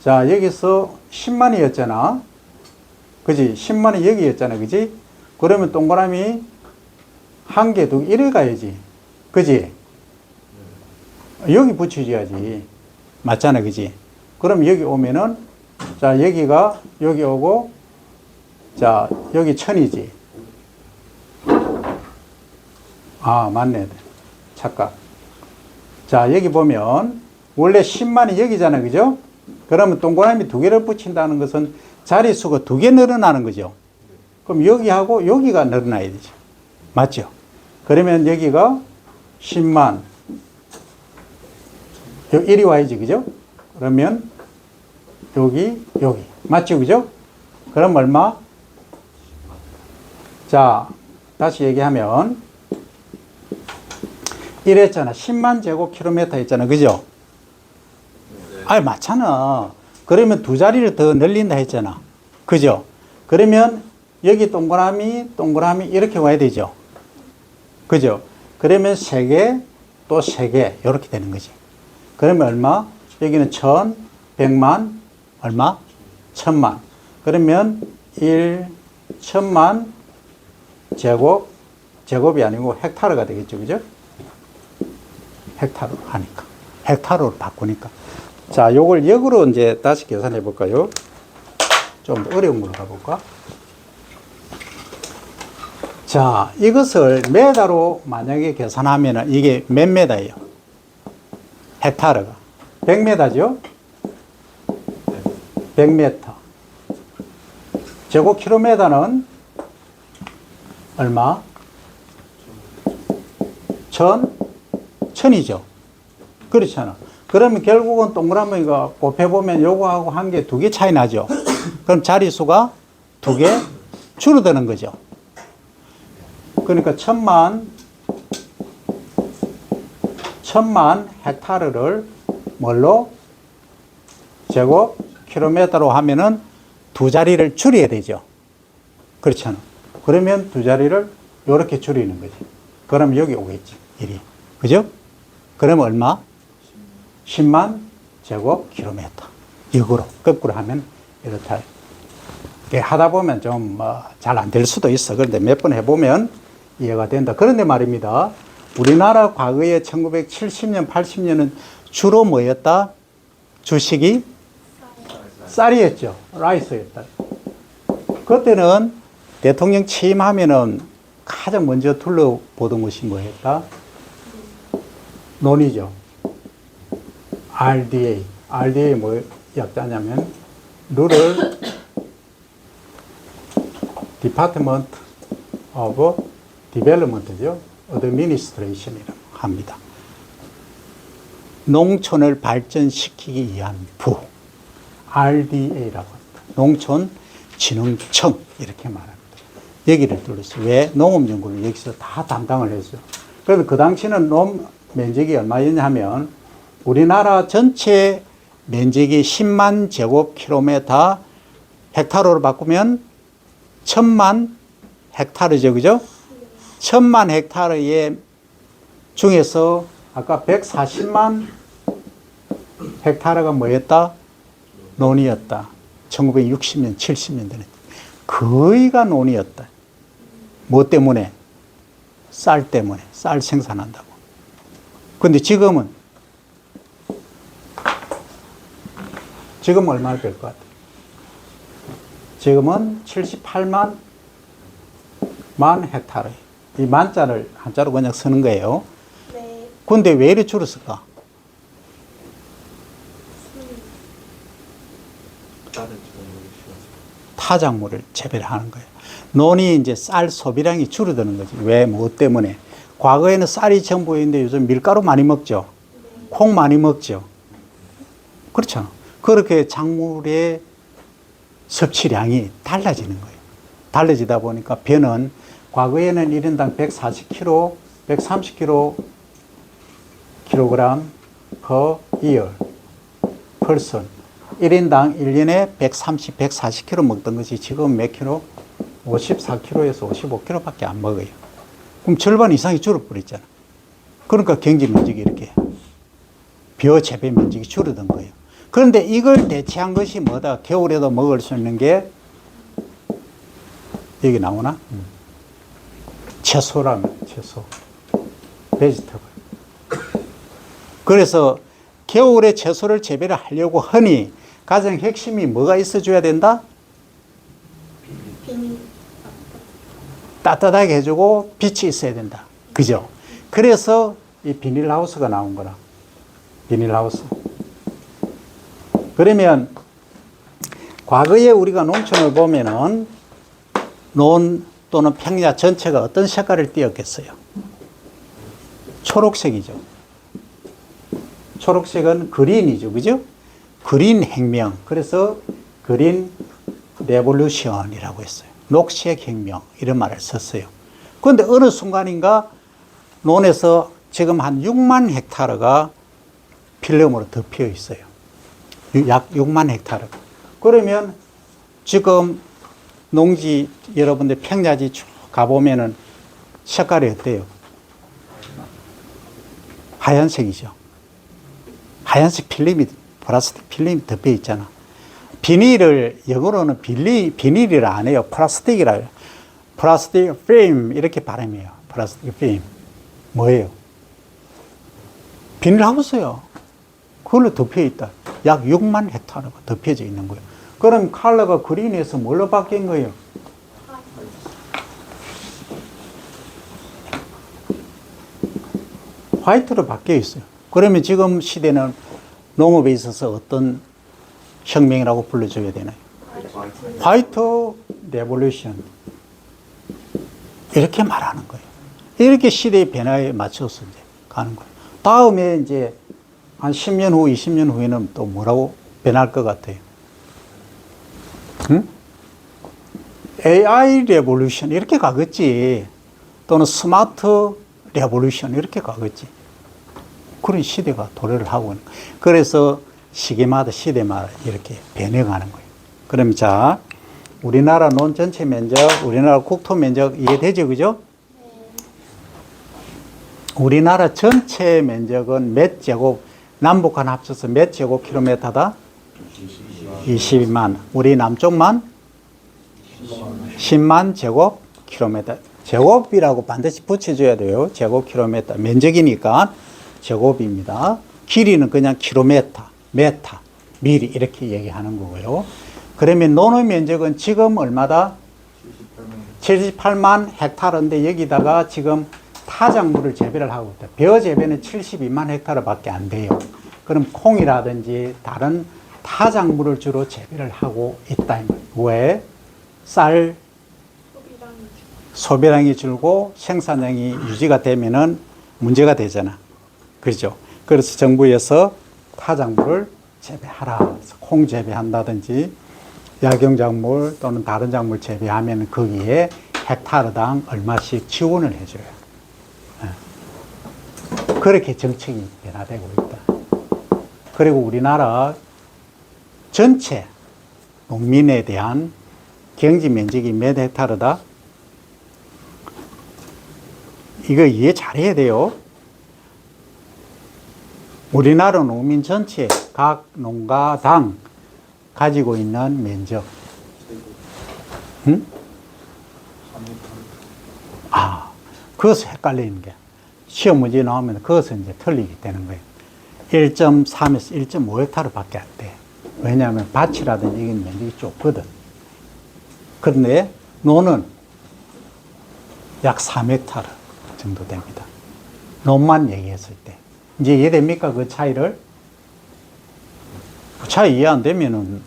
자, 여기서 10만이었잖아. 그지? 10만이 여기였잖아. 그지? 그러면 동그라미 한 개, 두 개, 이래 가야지. 그지? 여기 붙여줘야지. 맞잖아. 그지? 그럼 여기 오면은, 자, 여기가, 여기 오고, 자, 여기 1000이지. 아, 맞네. 착각. 자, 여기 보면, 원래 10만이 여기잖아. 그죠? 그러면 동그라미 두 개를 붙인다는 것은 자릿수가 두 개 늘어나는 거죠. 그럼 여기하고 여기가 늘어나야 되죠. 맞죠? 그러면 여기가 10만. 이리 와야지. 그죠? 그러면 여기. 맞죠? 그죠? 그럼 얼마? 자, 다시 얘기하면 이랬잖아. 10만 제곱킬로미터 했잖아. 그죠? 아니, 맞잖아. 그러면 두 자리를 더 늘린다 했잖아. 그죠? 그러면 여기 동그라미 이렇게 와야 되죠. 그죠? 그러면 세 개, 또 세 개, 이렇게 되는 거지. 그러면 얼마? 여기는 1000, 100만, 얼마? 1000만. 그러면 1000만 제곱이 아니고 헥타르가 되겠죠. 그죠? 헥타르 하니까. 헥타르로 바꾸니까. 자, 요걸 역으로 이제 다시 계산해 볼까요? 좀 어려운 걸로 가볼까? 자, 이것을 메다로 만약에 계산하면은 이게 몇 메다예요? 헥타르가. 100메다죠? 100m. 제곱킬로미터는 얼마? 1000이죠. 그렇잖아. 그러면 결국은 동그라미가 곱해보면 요거하고 한 개, 두 개 차이 나죠. 그럼 자릿수가 두 개 줄어드는 거죠. 그러니까 1000만 헥타르를 뭘로? 제곱 킬로미터로 하면은 두 자리를 줄여야 되죠. 그렇잖아. 그러면 두 자리를 이렇게 줄이는 거지. 그럼 여기 오겠지. 1이. 그죠? 그러면 얼마? 10만 제곱 킬로미터. 역으로, 거꾸로 하면 이렇다. 하다 보면 좀 잘 안 될 수도 있어. 그런데 몇 번 해보면 이해가 된다. 그런데 말입니다. 우리나라 과거에 1970년, 80년은 주로 뭐였다? 주식이? 쌀이었죠. 라이스였다. 그때는 대통령 취임하면은 가장 먼저 둘러보던 것이 뭐였다? 논이죠. RDA. RDA 뭐 약자냐면 Rural Department of Development죠. Administration이라고 합니다. 농촌을 발전시키기 위한 부. RDA라고 합니다. 농촌진흥청 이렇게 말합니다. 여기를 둘렀어요. 왜? 농업연구를 여기서 다 담당을 했어요. 그래서 그 당시는 농 면적이 얼마였냐 하면 우리나라 전체 면적이 10만 제곱킬로미터 헥타르로 바꾸면 1000만 헥타르죠. 그죠? 1000만 헥타르의 중에서 아까 140만 헥타르가 뭐였다? 논이었다. 1960년, 70년 전에. 거의가 논이었다. 뭐 때문에? 쌀 때문에. 쌀 생산한다고. 근데 지금은 얼마를 뺄 것 같아요? 지금은 78만 헥타르. 이 만자를 한자로 그냥 쓰는 거예요. 네. 근데 왜 이렇게 줄었을까? 다른 지방으로 심어서. 타작물을 재배를 하는 거예요. 논이 이제 쌀 소비량이 줄어드는 거지. 왜? 뭐 때문에? 과거에는 쌀이 전부였는데 요즘 밀가루 많이 먹죠. 콩 많이 먹죠. 그렇잖아. 그렇게 작물의 섭취량이 달라지는 거예요. 달라지다 보니까 벼는 과거에는 1인당 140kg, 130kg per year, person. 1인당 1년에 130, 140kg 먹던 것이 지금 몇 킬로? 54kg에서 55kg밖에 안 먹어요. 그럼 절반 이상이 줄어버렸잖아. 그러니까 경제 면적이 이렇게 벼 재배 면적이 줄어든 거예요. 그런데 이걸 대체한 것이 뭐다? 겨울에도 먹을 수 있는 게 여기 나오나? 채소라면 채소, 베지터블. 그래서 겨울에 채소를 재배를 하려고 하니 가장 핵심이 뭐가 있어줘야 된다? 비닐. 따뜻하게 해주고 빛이 있어야 된다. 그죠? 그래서 이 비닐하우스가 나온 거라. 비닐하우스. 그러면 과거에 우리가 농촌을 보면은 논 또는 평야 전체가 어떤 색깔을 띠었겠어요? 초록색이죠. 초록색은 그린이죠. 그죠? 그린 혁명. 그래서 그린 레볼루션이라고 했어요. 녹색 혁명. 이런 말을 썼어요. 그런데 어느 순간인가 논에서 지금 한 6만 헥타르가 필름으로 덮여 있어요. 약 6만 헥타르. 그러면 지금 농지 여러분들 평야지 쭉 가보면은 색깔이 어때요? 하얀색이죠. 하얀색 필름이, 플라스틱 필름이 덮여 있잖아. 비닐을, 영어로는 비닐이라 안 해요. 플라스틱이라 해요. 플라스틱 필름, 이렇게 발음해요. 플라스틱 필름. 뭐예요? 비닐하우스요. 그걸로 덮여 있다. 약 6만 헥타르가 덮여져 있는 거예요. 그럼 컬러가 그린에서 뭘로 바뀐 거예요? 화이트로 바뀌어 있어요. 그러면 지금 시대는 농업에 있어서 어떤 혁명이라고 불러줘야 되나요? 화이트 레볼루션. 이렇게 말하는 거예요. 이렇게 시대의 변화에 맞춰서 이제 가는 거예요. 다음에 이제 한 10년 후, 20년 후에는 또 뭐라고 변할 것 같아요? 응? AI 레볼루션 이렇게 가겠지. 또는 스마트 레볼루션 이렇게 가겠지. 그런 시대가 도래를 하고 있는 거예요. 그래서 시기마다 시대마다 이렇게 변해가는 거예요. 그럼 자, 우리나라 논 전체 면적, 우리나라 국토 면적 이해되죠, 그죠? 우리나라 전체 면적은 몇 제곱, 남북한 합쳐서 몇 제곱킬로미터다? 22만. 우리 남쪽만 10만 제곱킬로미터. 제곱이라고 반드시 붙여줘야 돼요. 제곱킬로미터. 면적이니까 제곱입니다. 길이는 그냥 킬로미터, 메타, 미리 이렇게 얘기하는 거고요. 그러면 논의 면적은 지금 얼마다? 78만 헥타르인데 여기다가 지금 타작물을 재배를 하고 있다. 벼 재배는 72만 헥타르 밖에 안 돼요. 그럼 콩이라든지 다른 타작물을 주로 재배를 하고 있다. 왜? 쌀 소비량이 줄고 생산량이 유지가 되면은 문제가 되잖아. 그렇죠? 그래서 정부에서 타작물을 재배하라. 콩 재배한다든지 약용작물 또는 다른 작물 재배하면 거기에 헥타르당 얼마씩 지원을 해줘요. 그렇게 정책이 변화되고 있다. 그리고 우리나라 전체 농민에 대한 경지 면적이 몇 헥타르다? 이거 이해 잘해야 돼요. 우리나라 농민 전체 각 농가당 가지고 있는 면적 응? 아, 그것을 헷갈리는 게 시험 문제 나오면 그것을 이제 틀리게 되는 거예요. 1.3에서 1.5헥타르 밖에 안 돼. 왜냐하면 밭이라든지 이건 면적이 좁거든. 그런데 논은 약 3헥타르 정도 됩니다. 논만 얘기했을 때. 이제 이해됩니까? 그 차이를? 그 차이 이해 안 되면은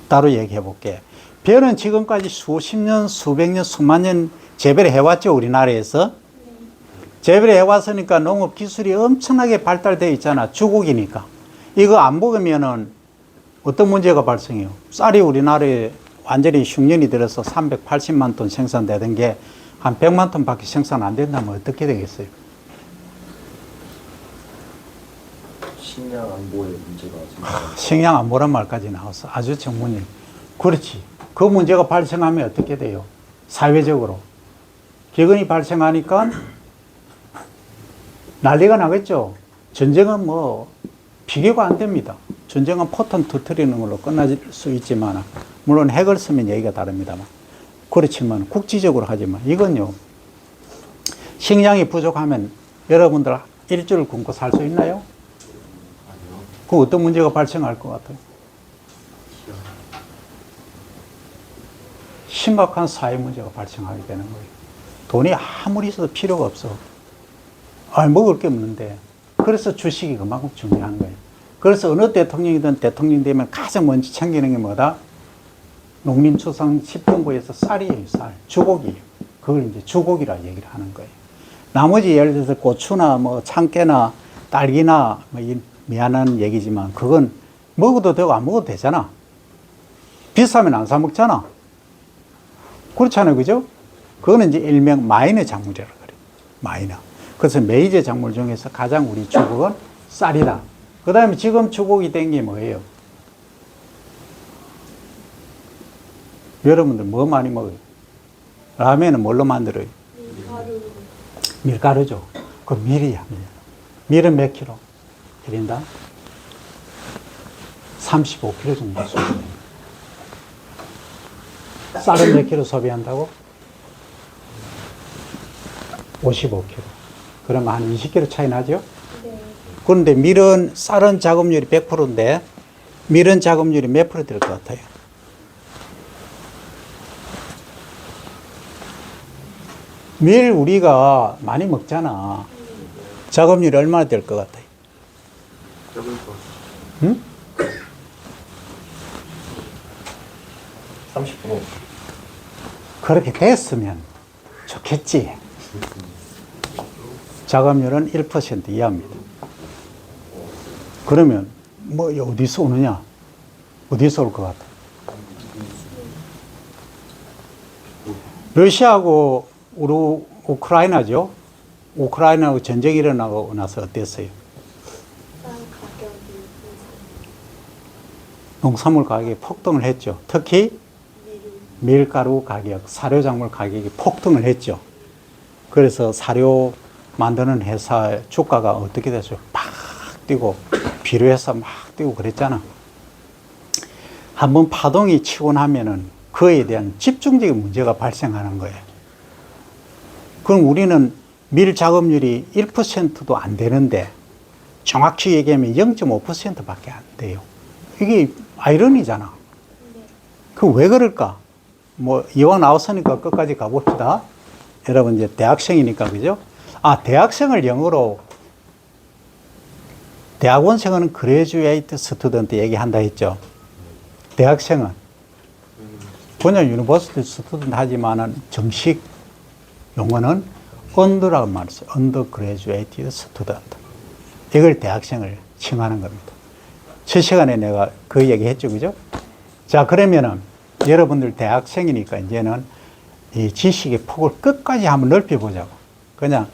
따로 얘기해 볼게. 벼는 지금까지 수십 년, 수백 년, 수만 년 재배를 해왔죠, 우리나라에서. 재배를 해왔으니까 농업 기술이 엄청나게 발달되어 있잖아, 주곡이니까. 이거 안 먹으면은 어떤 문제가 발생해요? 쌀이 우리나라에 완전히 흉년이 들어서 380만 톤 생산되던 게 한 100만 톤 밖에 생산 안 된다면 어떻게 되겠어요? 식량 안보의 문제가 생겨요. 식량 안보란 말까지 나왔어. 아주 전문일. 그렇지. 그 문제가 발생하면 어떻게 돼요? 사회적으로. 기근이 발생하니까 난리가 나겠죠. 전쟁은 뭐 비교가 안 됩니다. 전쟁은 포탄 터뜨리는 걸로 끝날 수 있지만, 물론 핵을 쓰면 얘기가 다릅니다만. 그렇지만 국지적으로 하지만 이건요, 식량이 부족하면 여러분들 일주일 굶고 살 수 있나요? 그 어떤 문제가 발생할 것 같아요? 심각한 사회 문제가 발생하게 되는 거예요. 돈이 아무리 있어도 필요가 없어. 먹을 게 없는데. 그래서 주식이 그만큼 중요한 거예요. 그래서 어느 대통령이든 대통령 되면 가장 먼저 챙기는 게 뭐다? 농림축산식품부에서 쌀이에요, 쌀. 주곡이에요. 그걸 이제 주곡이라 얘기를 하는 거예요. 나머지 예를 들어서 고추나 뭐 참깨나 딸기나 뭐 미안한 얘기지만 그건 먹어도 되고 안 먹어도 되잖아. 비싸면 안 사 먹잖아. 그렇잖아요, 그죠? 그거는 이제 일명 마이너 작물이라고 그래요. 마이너. 그래서 메이저 작물 중에서 가장 우리 주곡은 쌀이다. 그 다음에 지금 주곡이 된 게 뭐예요? 여러분들 뭐 많이 먹어요? 라면은 뭘로 만들어요? 밀가루. 밀가루죠. 그 밀이야, 밀. 밀은 몇 킬로? 1인당? 35kg 정도 소비해요. 쌀은 몇 킬로 소비한다고? 55kg. 그러면 한 20kg 차이 나죠? 네. 그런데 밀은, 쌀은 작업률이 100%인데, 밀은 작업률이 몇 프로 될 것 같아요? 밀 우리가 많이 먹잖아. 작업률이 얼마나 될 것 같아요? 응? 30%. 그렇게 됐으면 좋겠지. 작업률은 1% 이하입니다. 그러면 뭐 어디서 오느냐? 어디서 올 것 같아? 러시아하고 우크라이나죠. 우크라이나하고 전쟁이 일어나고 나서 어땠어요? 쌀 가격이 농산물 가격이 폭등을 했죠. 특히 밀가루 가격, 사료작물 가격이 폭등을 했죠. 그래서 사료 만드는 회사 주가가 어떻게 됐어요? 막 뛰고 비료회사 막 뛰고 그랬잖아. 한번 파동이 치고 나면은 그에 대한 집중적인 문제가 발생하는 거예요. 그럼 우리는 밀 작업률이 1%도 안 되는데 정확히 얘기하면 0.5%밖에 안 돼요. 이게 아이러니잖아. 그 왜 그럴까? 뭐 이왕 나왔으니까 끝까지 가봅시다. 여러분 이제 대학생이니까 그죠? 대학생을 영어로 대학원생은 그레주에이트 스튜던트 얘기한다 했죠. 대학생은 그냥 유니버시티 스튜던트 하지만은 정식 용어는 언더라고 말했어요. 언더그레주에이티드 스튜던트. 이걸 대학생을 칭하는 겁니다. 첫 시간에 내가 그 얘기 했죠, 그죠? 자, 그러면은 여러분들 대학생이니까 이제는 이 지식의 폭을 끝까지 한번 넓혀보자고. 그냥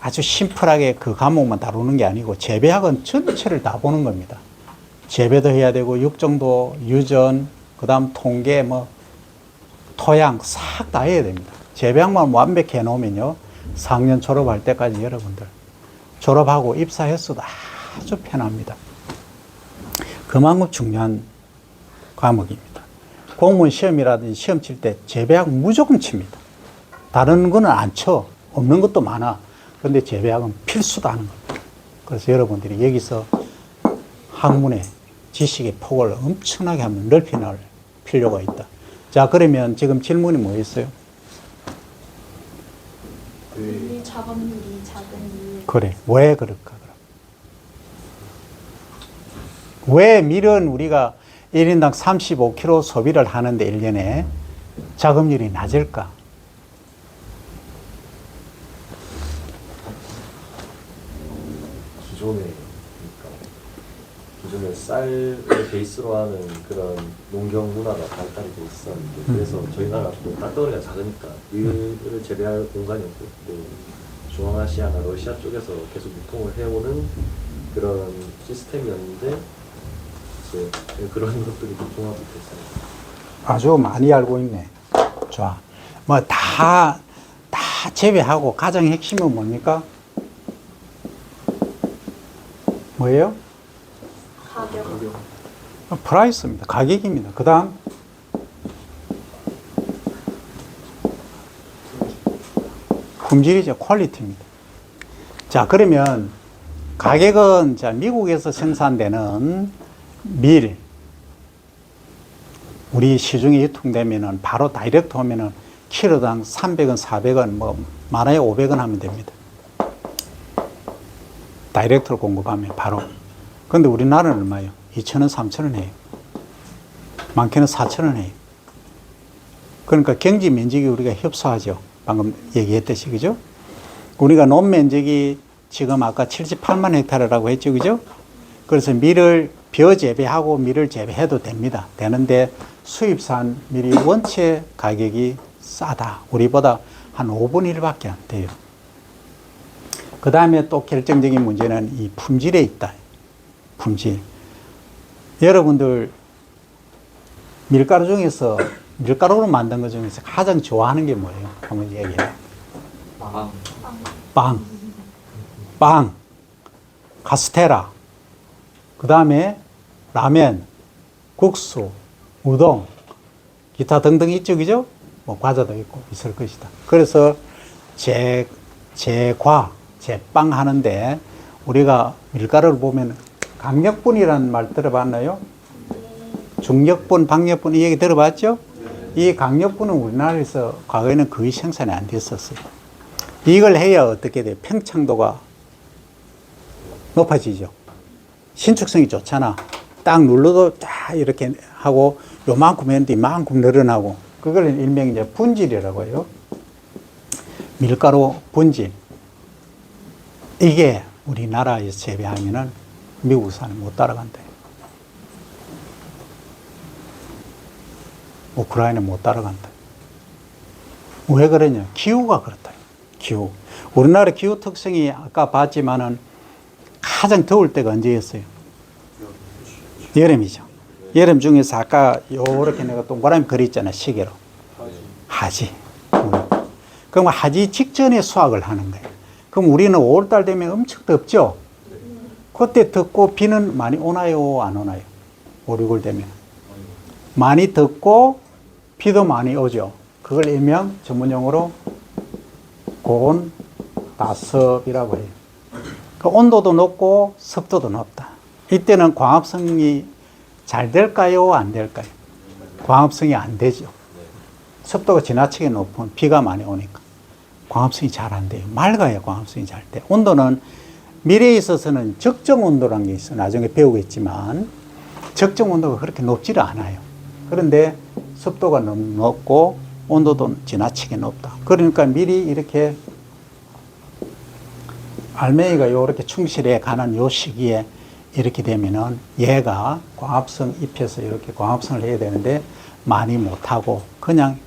아주 심플하게 그 과목만 다루는 게 아니고 재배학은 전체를 다 보는 겁니다. 재배도 해야 되고 육정도, 유전, 그 다음 통계, 뭐 토양 싹 다 해야 됩니다. 재배학만 완벽히 해놓으면요 4학년 졸업할 때까지 여러분들 졸업하고 입사했어도 아주 편합니다. 그만큼 중요한 과목입니다. 공무원 시험이라든지 시험 칠 때 재배학 무조건 칩니다. 다른 거는 안 쳐. 없는 것도 많아. 그런데 재배학은 필수다 하는 겁니다. 그래서 여러분들이 여기서 학문의 지식의 폭을 엄청나게 한번 넓혀 나갈 필요가 있다. 자, 그러면 지금 질문이 뭐였어요? 이 작업률이 작은 이유. 그래. 왜 그럴까? 그럼? 왜 밀은 우리가 1인당 35kg 소비를 하는데 1년에 작업률이 낮을까? 기존에 쌀을 베이스로 하는 그런 농경 문화가 발달이 돼 있었는데 그래서 저희 나라가 또 땅덩어리가 작으니까 밀을 재배할 공간이 없고 또 중앙아시아나 러시아 쪽에서 계속 유통을 해오는 그런 시스템이었는데 이제 그런 것들이 좀 종합이 됐어요. 아주 많이 알고 있네. 좋아. 뭐 다 재배하고 가장 핵심은 뭡니까? 뭐예요? 가격. 프라이스입니다. 가격입니다. 그 다음 품질이죠. 퀄리티입니다. 자, 그러면 가격은 자, 미국에서 생산되는 밀 우리 시중에 유통되면은 바로 다이렉트 오면은 키로당 300원, 400원, 뭐 많아야 500원 하면 됩니다. 다이렉트로 공급하면 바로. 근데 우리나라는 얼마예요? 2,000원, 3,000원 해요. 많게는 4,000원 해요. 그러니까 경지 면적이 우리가 협소하죠. 방금 얘기했듯이, 그죠? 우리가 논 면적이 지금 아까 78만 헥타르라고 했죠, 그죠? 그래서 밀을 벼 재배하고 밀을 재배해도 됩니다. 되는데 수입산 밀이 원체 가격이 싸다. 우리보다 한 5분의 1밖에 안 돼요. 그 다음에 또 결정적인 문제는 이 품질에 있다. 품질. 여러분들 밀가루 중에서 밀가루로 만든 것 중에서 가장 좋아하는 게 뭐예요? 한번 얘기해요. 빵, 카스테라, 그 다음에 라면, 국수, 우동, 기타 등등 있죠, 그죠? 뭐 과자도 있고 있을 것이다. 그래서 제빵 하는데 우리가 밀가루를 보면 강력분이라는 말 들어봤나요? 중력분, 박력분 이 얘기 들어봤죠? 이 강력분은 우리나라에서 과거에는 거의 생산이 안 됐었어요. 이걸 해야 어떻게 돼요? 평창도가 높아지죠. 신축성이 좋잖아. 딱 눌러도 딱 이렇게 하고 요만큼 했는데 이만큼 늘어나고 그걸 일명 이제 분질이라고 해요. 밀가루 분질. 이게 우리나라에서 재배하면은 미국산은 못 따라간다. 우크라이나는 못 따라간다. 왜 그러냐? 기후가 그렇다. 기후. 우리나라 기후 특성이 아까 봤지만은 가장 더울 때가 언제였어요? 여름이죠. 여름 중에서 아까 요렇게 내가 동그라미 그렸잖아, 시계로. 하지. 그럼 하지 직전에 수확을 하는 거예요. 그럼 우리는 5월달 되면 엄청 덥죠? 그때 덥고 비는 많이 오나요? 안 오나요? 5, 6월 되면. 많이 덥고 비도 많이 오죠. 그걸 일명 전문용어로 고온다습이라고 해요. 그 온도도 높고 습도도 높다. 이때는 광합성이 잘 될까요? 안 될까요? 광합성이 안 되죠. 습도가 지나치게 높으면 비가 많이 오니까 광합성이 잘 안 돼요. 맑아야 광합성이 잘 돼. 온도는 밀에 있어서는 적정 온도라는 게 있어. 나중에 배우겠지만 적정 온도가 그렇게 높지를 않아요. 그런데 습도가 너무 높고 온도도 지나치게 높다. 그러니까 밀이 이렇게 알맹이가 요렇게 충실해 가는 요 시기에 이렇게 되면은 얘가 광합성 입혀서 이렇게 광합성을 해야 되는데 많이 못하고 그냥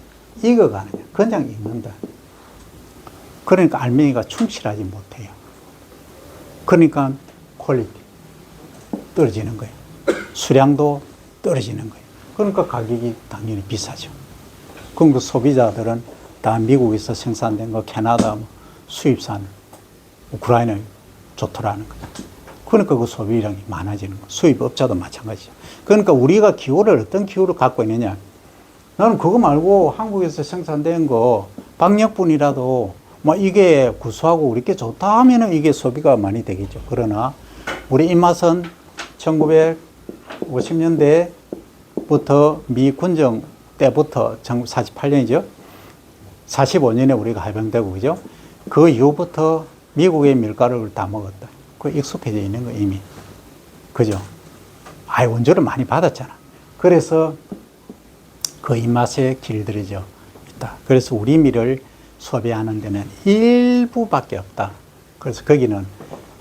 익어가는 거야. 그냥 익는다. 그러니까 알맹이가 충실하지 못해요. 그러니까 퀄리티 떨어지는 거예요. 수량도 떨어지는 거예요. 그러니까 가격이 당연히 비싸죠. 그럼 그 소비자들은 다 미국에서 생산된 거, 캐나다 뭐 수입산, 우크라이나 좋더라는 거죠. 그러니까 그 소비량이 많아지는 거. 수입업자도 마찬가지죠. 그러니까 우리가 기후를 어떤 기후를 갖고 있느냐. 나는 그거 말고 한국에서 생산된 거 박력분이라도 뭐 이게 구수하고 우리께 좋다 하면은 이게 소비가 많이 되겠죠. 그러나 우리 입맛은 1950년대부터 미 군정 때부터 1948년이죠. 45년에 우리가 해방되고, 그죠? 그 이후부터 미국의 밀가루를 다 먹었다. 그 익숙해져 있는 거 이미. 그죠? 아예 원조를 많이 받았잖아. 그래서 그 입맛에 길들여져 있다. 그래서 우리 밀을 소비하는 데는 일부밖에 없다. 그래서 거기는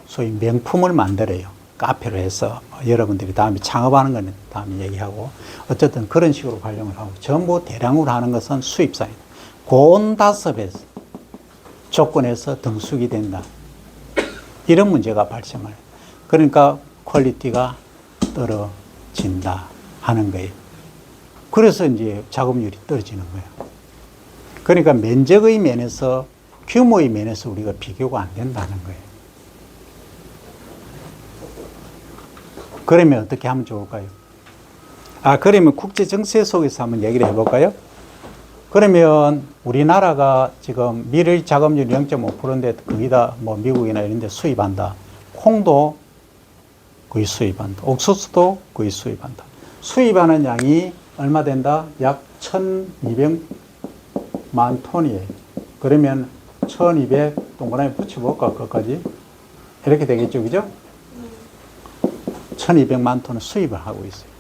소위 명품을 만들어요. 카페로 해서 여러분들이 다음에 창업하는 거는 다음에 얘기하고, 어쨌든 그런 식으로 활용을 하고, 전부 대량으로 하는 것은 수입상이다. 고온 다습의 조건에서 등수기 된다. 이런 문제가 발생을 해요. 그러니까 퀄리티가 떨어진다 하는 거예요. 그래서 이제 작업률이 떨어지는 거예요. 그러니까 면적의 면에서, 규모의 면에서 우리가 비교가 안 된다는 거예요. 그러면 어떻게 하면 좋을까요? 그러면 국제 정세 속에서 한번 얘기를 해볼까요? 그러면 우리나라가 지금 밀의 작업률 0.5%인데 거의 다 뭐 미국이나 이런 데 수입한다. 콩도 거의 수입한다. 옥수수도 거의 수입한다. 수입하는 양이 얼마 된다? 약 1200만 톤이에요. 그러면 1200 동그라미 붙여볼까? 그것까지? 이렇게 되겠죠. 그죠? 1200만 톤을 수입을 하고 있어요.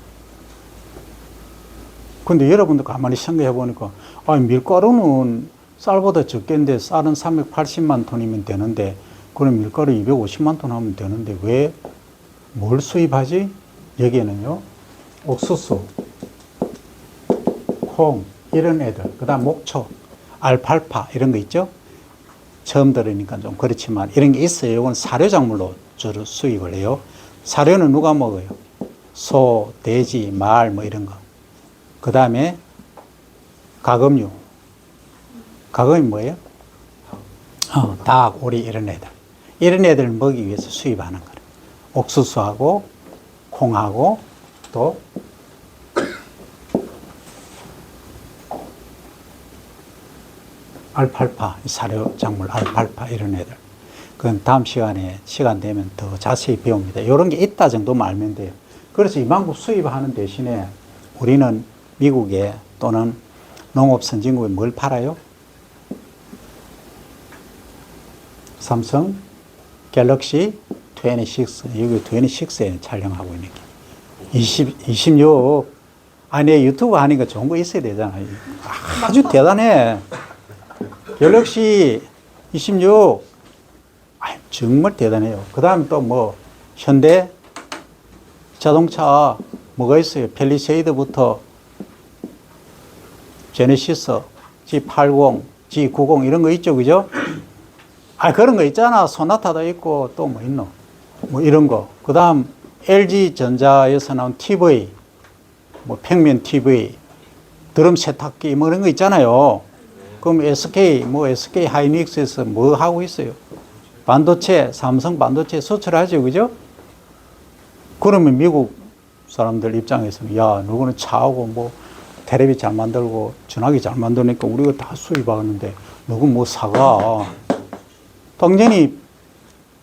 근데 여러분도 가만히 생각해 보니까, 밀가루는 쌀보다 적겠는데 쌀은 380만 톤이면 되는데, 그럼 밀가루 250만 톤 하면 되는데 왜 뭘 수입하지? 여기에는요, 옥수수, 콩, 이런 애들, 그 다음 목초, 알팔파, 이런 거 있죠? 처음 들으니까 좀 그렇지만 이런 게 있어요. 이건 사료작물로 주로 수입을 해요. 사료는 누가 먹어요? 소, 돼지, 말, 뭐 이런 거. 그 다음에 가금류. 가금이 뭐예요? 닭, 오리 이런 애들. 이런 애들을 먹기 위해서 수입하는 거예요. 옥수수하고 콩하고 또 알팔파, 사료작물 알팔파 이런 애들. 그건 다음 시간에 시간 되면 더 자세히 배웁니다. 이런 게 있다 정도만 알면 돼요. 그래서 이만큼 수입하는 대신에 우리는 미국에 또는 농업 선진국에 뭘 팔아요? 삼성 갤럭시 26, 여기 26에 촬영하고 있는 게 26. 내 유튜브 하니까 좋은 거 있어야 되잖아요. 아주 대단해. 갤럭시 26. 정말 대단해요. 그 다음에 또 뭐, 현대 자동차 뭐가 있어요? 펠리세이드부터 제네시스, G80, G90 이런 거 있죠. 그죠? 그런 거 있잖아. 소나타도 있고 또 뭐 있노? 뭐 이런 거. 그 다음 LG전자에서 나온 TV, 뭐 평면 TV, 드럼 세탁기 뭐 이런 거 있잖아요. 그럼 SK 하이닉스에서 뭐 하고 있어요? 반도체, 삼성 반도체 수출하죠. 그죠? 그러면 미국 사람들 입장에서는, 야, 누구는 차하고 뭐 테레비 잘 만들고 전화기 잘 만드니까 우리가 다 수입하는데 누구 뭐 사가. 당연히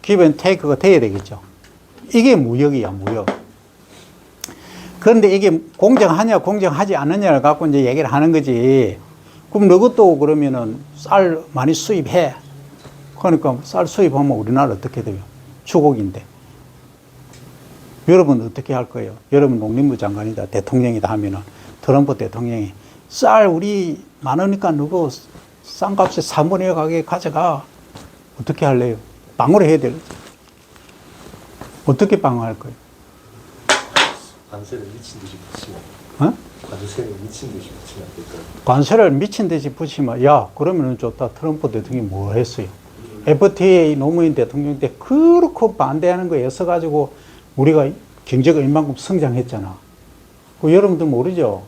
기브 테이크가 돼야 되겠죠. 이게 무역이야, 무역. 그런데 이게 공정하냐, 공정하지 않느냐를 갖고 이제 얘기를 하는 거지. 그럼 너것도 그러면은 쌀 많이 수입해. 그러니까 쌀 수입하면 우리나라 어떻게 돼요? 주곡인데. 여러분 어떻게 할 거예요? 여러분 농림부 장관이다, 대통령이다 하면은 트럼프 대통령이 쌀 우리 많으니까 누구 싼 값에 3분의 1 가격에 가져가. 어떻게 할래요? 방어를 해야 되겠죠. 어떻게 방어할 거예요? 관세를 미친 듯이 붙이면. 관세를 미친 듯이 붙이면 안 될까요? 관세를 미친 듯이 붙이면, 야, 그러면은 좋다. 트럼프 대통령이 뭐 했어요? FTA 노무현 대통령 때 그렇게 반대하는 거에 애써가지고 우리가 경제가 이만큼 성장했잖아. 그 여러분들 모르죠?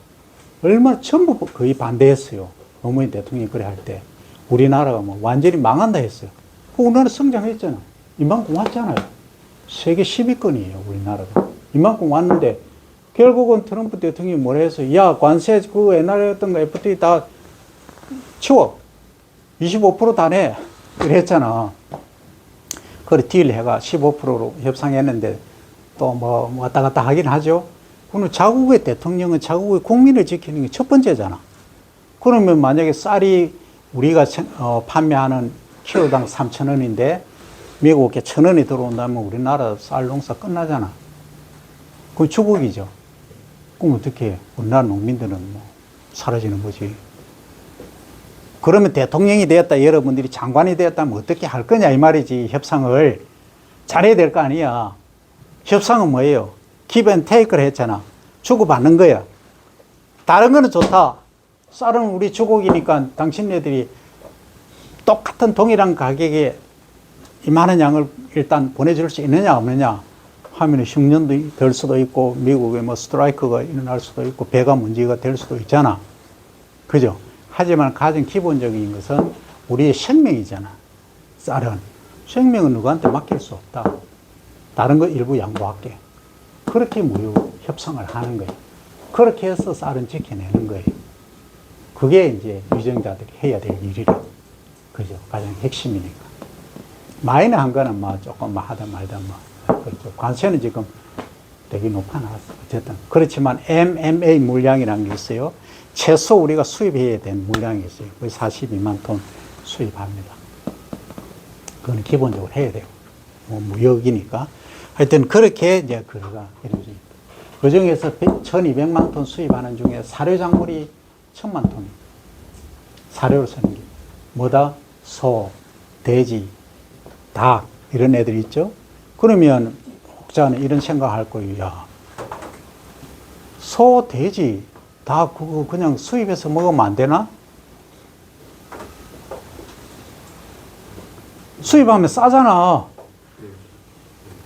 얼마나 전부 거의 반대했어요. 노무현 대통령이 그래 할 때. 우리나라가 뭐 완전히 망한다 했어요. 우리나라 성장했잖아. 이만큼 왔잖아요. 세계 10위권이에요, 우리나라가. 이만큼 왔는데 결국은 트럼프 대통령이 뭐라 해서, 야, 관세 그 옛날에 했던 거 FTA 다 치워. 25%다 내. 이랬잖아. 그래, 딜 해가 15%로 협상했는데 또 뭐 왔다 갔다 하긴 하죠. 그러면 자국의 대통령은 자국의 국민을 지키는 게 첫 번째잖아. 그러면 만약에 쌀이 우리가 판매하는 키로당 3,000원인데 미국에 1,000원이 들어온다면 우리나라 쌀 농사 끝나잖아. 그건 주국이죠. 그럼 어떻게 해? 우리나라 농민들은 뭐 사라지는 거지. 그러면 대통령이 되었다, 여러분들이 장관이 되었다면 어떻게 할 거냐 이 말이지. 협상을 잘해야 될 거 아니야. 협상은 뭐예요? give and take를 했잖아. 주고받는 거야. 다른 거는 좋다. 쌀은 우리 주국이니까 당신네들이 똑같은 동일한 가격에 이만한 양을 일단 보내줄 수 있느냐 없느냐 하면 흉년도 될 수도 있고 미국에 뭐 스트라이크가 일어날 수도 있고 배가 문제가 될 수도 있잖아. 그죠? 하지만 가장 기본적인 것은 우리의 생명이잖아. 쌀은. 생명은 누구한테 맡길 수 없다. 다른 거 일부 양보할게. 그렇게 무역 협상을 하는 거예요. 그렇게 해서 쌀은 지켜내는 거예요. 그게 이제 유정자들이 해야 될 일이라. 그죠? 가장 핵심이니까. 마이너한 거는 뭐 조금 하다 말다 뭐. 그렇죠. 관세는 지금 되게 높아놨어. 어쨌든. 그렇지만 MMA 물량이라는 게 있어요. 최소 우리가 수입해야 되는 물량이 있어요. 거의 42만 톤 수입합니다. 그건 기본적으로 해야 돼요. 뭐 무역이니까. 하여튼 그렇게 이제 그거가 이루어져 있다. 그 중에서 1200만 톤 수입하는 중에 사료 작물이 1000만 톤. 사료로 쓰는 게. 뭐다? 소, 돼지, 닭, 이런 애들 있죠? 그러면 혹자는 이런 생각할 거예요. 야, 소, 돼지, 닭, 그거 그냥 수입해서 먹으면 안 되나? 수입하면 싸잖아.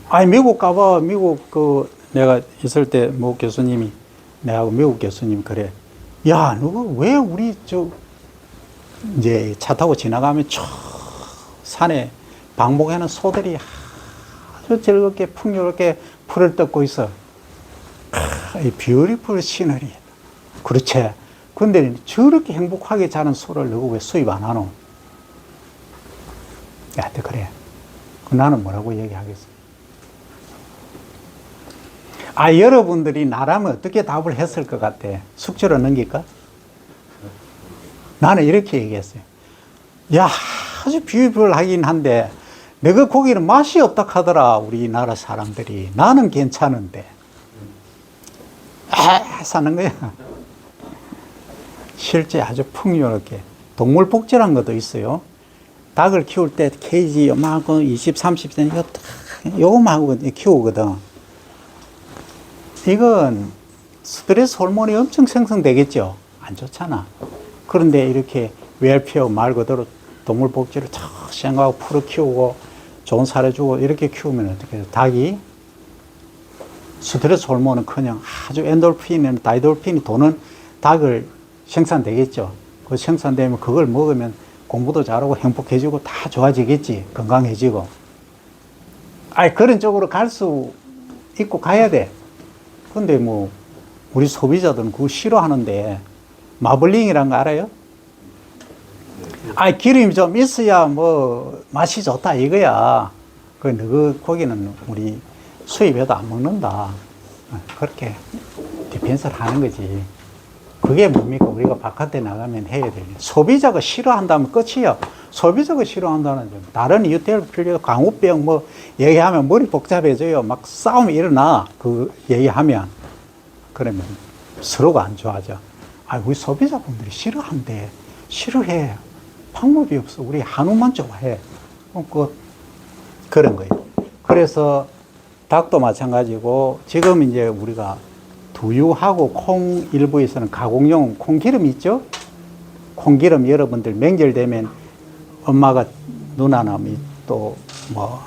아니, 미국 가봐. 미국 내가 있을 때 모 교수님이, 내하고 미국 교수님 그래. 야, 너 왜 우리 이제 차 타고 지나가면 저 산에 방목하는 소들이 아주 즐겁게 풍요롭게 풀을 뜯고 있어. 이 뷰티풀 시너리. 그렇지. 근데 저렇게 행복하게 자는 소를 너가 왜 수입 안 하노? 야, 그래. 나는 뭐라고 얘기하겠어? 아, 여러분들이 나라면 어떻게 답을 했을 것 같아? 숙제로 넘길까? 나는 이렇게 얘기했어요. 야, 아주 뷰티풀하긴 한데 너가 고기는 맛이 없다 하더라, 우리나라 사람들이. 나는 괜찮은데. 사는 거야. 실제 아주 풍요롭게. 동물 복지라는 것도 있어요. 닭을 키울 때 케이지 요만큼 20, 30cm 요만하고 키우거든. 이건 스트레스 호르몬이 엄청 생성되겠죠. 안 좋잖아. 그런데 이렇게 웰페어 말 그대로 동물 복지를 탁 생각하고 풀어 키우고 좋은 사료 주고 이렇게 키우면 어떻게 해요? 닭이 스트레스 호르몬은 그냥 아주 엔돌핀이나 다이돌핀이 도는 닭을 생산되겠죠. 그 생산되면 그걸 먹으면 공부도 잘하고 행복해지고 다 좋아지겠지. 건강해지고. 아니, 그런 쪽으로 갈 수 있고 가야 돼. 근데 뭐, 우리 소비자들은 그거 싫어하는데, 마블링이란 거 알아요? 아니, 기름이 좀 있어야 뭐, 맛이 좋다 이거야. 너 고기는 우리 수입해도 안 먹는다. 그렇게 디펜스를 하는 거지. 그게 뭡니까? 우리가 바깥에 나가면 해야 될 일. 소비자가 싫어한다면 끝이야. 소비자가 싫어한다는 점. 다른 이유 될 필요, 광우병 뭐 얘기하면 머리 복잡해져요. 막 싸움이 일어나. 그 얘기하면. 그러면 서로가 안 좋아져. 아, 우리 소비자분들이 싫어한대. 싫어해. 방법이 없어. 우리 한우만 좋아해. 그런 거예요. 그래서 닭도 마찬가지고 지금 이제 우리가 두유하고 콩 일부에서는 가공용 콩기름 있죠? 콩기름 여러분들 명절 되면 엄마가 누나나 또 뭐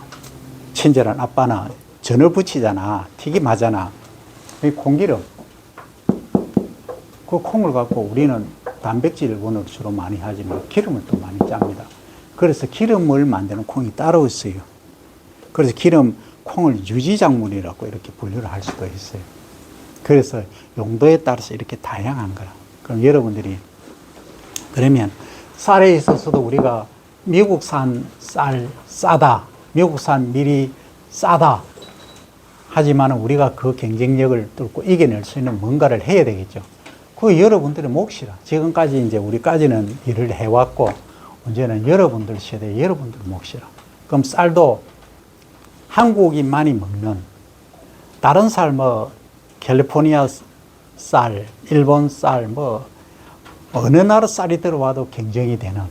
친절한 아빠나 전을 부치잖아. 튀김하잖아. 이 콩기름. 그 콩을 갖고 우리는 단백질원으로 주로 많이 하지만 기름을 또 많이 짭니다. 그래서 기름을 만드는 콩이 따로 있어요. 그래서 콩을 유지작물이라고 이렇게 분류를 할 수도 있어요. 그래서 용도에 따라서 이렇게 다양한 거라. 그럼 여러분들이 그러면 쌀에 있어서도 우리가 미국산 쌀 싸다, 미국산 밀이 싸다. 하지만 우리가 그 경쟁력을 뚫고 이겨낼 수 있는 뭔가를 해야 되겠죠. 그 여러분들의 몫이라. 지금까지 이제 우리까지는 일을 해왔고, 문제는 여러분들 세대, 여러분들 몫이라. 그럼 쌀도 한국인만이 먹는, 다른 쌀, 뭐, 캘리포니아 쌀, 일본 쌀, 뭐, 어느 나라 쌀이 들어와도 경쟁이 되는,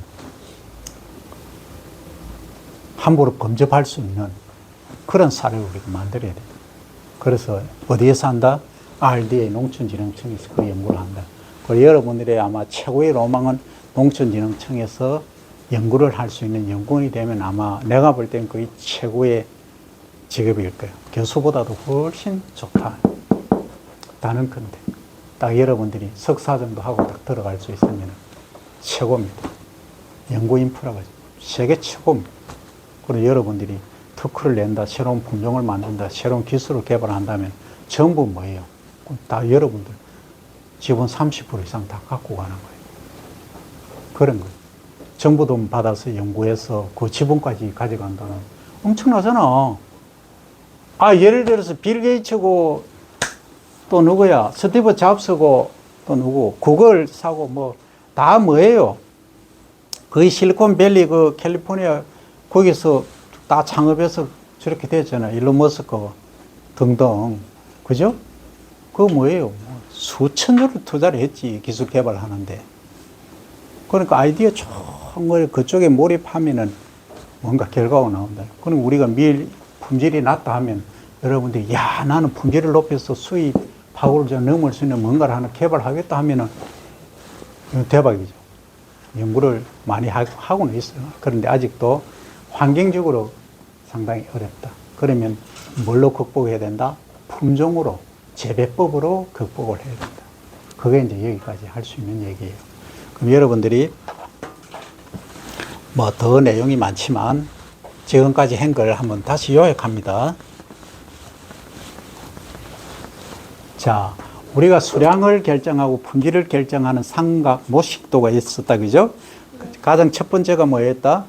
함부로 범접할 수 있는 그런 쌀을 우리가 만들어야 돼. 그래서 어디에서 한다? RDA 농촌진흥청에서 그 연구를 한다. 그리고 여러분들의 아마 최고의 로망은 농촌진흥청에서 연구를 할 수 있는 연구원이 되면 아마 내가 볼 땐 거의 최고의 직업일 거예요. 교수보다도 훨씬 좋다. 나는 건데. 딱 여러분들이 석사 정도 하고 딱 들어갈 수 있으면 최고입니다. 연구 인프라가 세계 최고입니다. 그리고 여러분들이 특허를 낸다, 새로운 품종을 만든다, 새로운 기술을 개발한다면 전부 뭐예요? 다 여러분들 지분 30% 이상 다 갖고 가는 거예요. 그런 거예요. 정부 돈 받아서 연구해서 그 지분까지 가져간다는 엄청나잖아. 아, 예를 들어서 빌 게이츠고 또 누구야? 스티브 잡스고 또 누구? 구글 사고 뭐 다 뭐예요? 거의 실리콘밸리 그 캘리포니아 거기서 다 창업해서 저렇게 됐잖아요. 일론 머스크 등등. 그죠? 그거 뭐예요? 수천조를 투자를 했지. 기술 개발하는데. 그러니까 아이디어 좋은 걸 그쪽에 몰입하면은 뭔가 결과가 나온다. 그럼 우리가 밀 품질이 낮다 하면 여러분들이 야, 나는 품질을 높여서 수입 파고를 좀 넘을 수 있는 뭔가를 하나 개발하겠다 하면은 이건 대박이죠. 연구를 많이 하고는 있어요. 그런데 아직도 환경적으로 상당히 어렵다. 그러면 뭘로 극복해야 된다? 품종으로, 재배법으로 극복을 해야 된다. 그게 이제 여기까지 할 수 있는 얘기예요. 그럼 여러분들이 뭐 더 내용이 많지만 지금까지 한 걸 한번 다시 요약합니다. 자, 우리가 수량을 결정하고 품질을 결정하는 삼각 모식도가 있었다. 그죠? 가장 첫 번째가 뭐였다?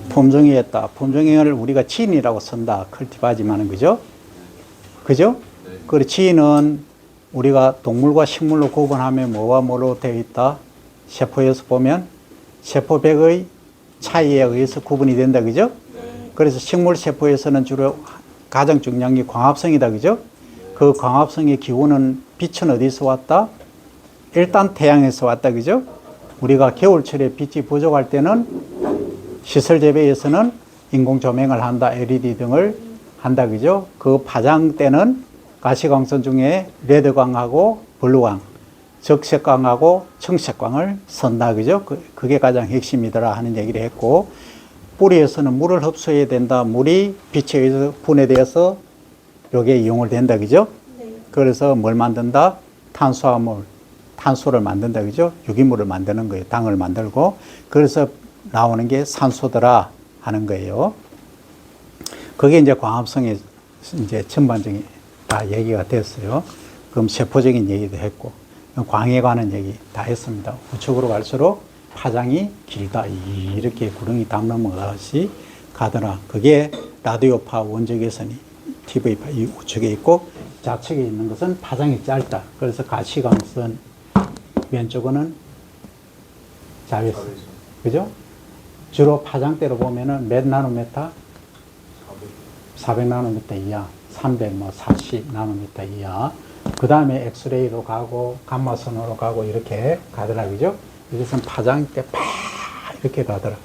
품종이었다. 품종을 우리가 지인이라고 쓴다. 컬티바지만은, 그죠? 그죠? 그리고 지인은 우리가 동물과 식물로 구분하면 뭐와 뭐로 되어 있다? 세포에서 보면 세포백의 차이에 의해서 구분이 된다. 그죠? 그래서 식물 세포에서는 주로 가장 중요한 게 광합성이다. 그죠? 그 광합성의 기원은 빛은 어디서 왔다? 일단 태양에서 왔다. 그죠? 우리가 겨울철에 빛이 부족할 때는 시설 재배에서는 인공 조명을 한다. LED 등을 한다. 그죠? 그 파장 때는 가시광선 중에 레드광하고 블루광, 적색광하고 청색광을 쓴다. 그죠? 그게 가장 핵심이더라 하는 얘기를 했고, 뿌리에서는 물을 흡수해야 된다. 물이 빛에 의해서 분해되어서 요게 이용을 된다. 그죠? 네. 그래서 뭘 만든다? 탄수화물, 탄소를 만든다. 그죠? 유기물을 만드는 거예요. 당을 만들고. 그래서 나오는 게 산소더라 하는 거예요. 그게 이제 광합성의 이제 전반적인 다 얘기가 됐어요. 그럼 세포적인 얘기도 했고, 광에 관한 얘기 다 했습니다. 우측으로 갈수록 파장이 길다. 이렇게 구렁이 담 넘어가듯이 가더라. 그게 라디오파 원적외선이 TV파 이 우측에 있고, 좌측에 있는 것은 파장이 짧다. 그래서 가시광선, 왼쪽은 자외선. 그죠? 주로 파장대로 보면은 몇 나노미터? 400 나노미터 이하, 340 나노미터 이하. 그 다음에 엑스레이로 가고, 감마선으로 가고, 이렇게 가더라. 그죠? 이것은 파장대 팍 이렇게 가더라.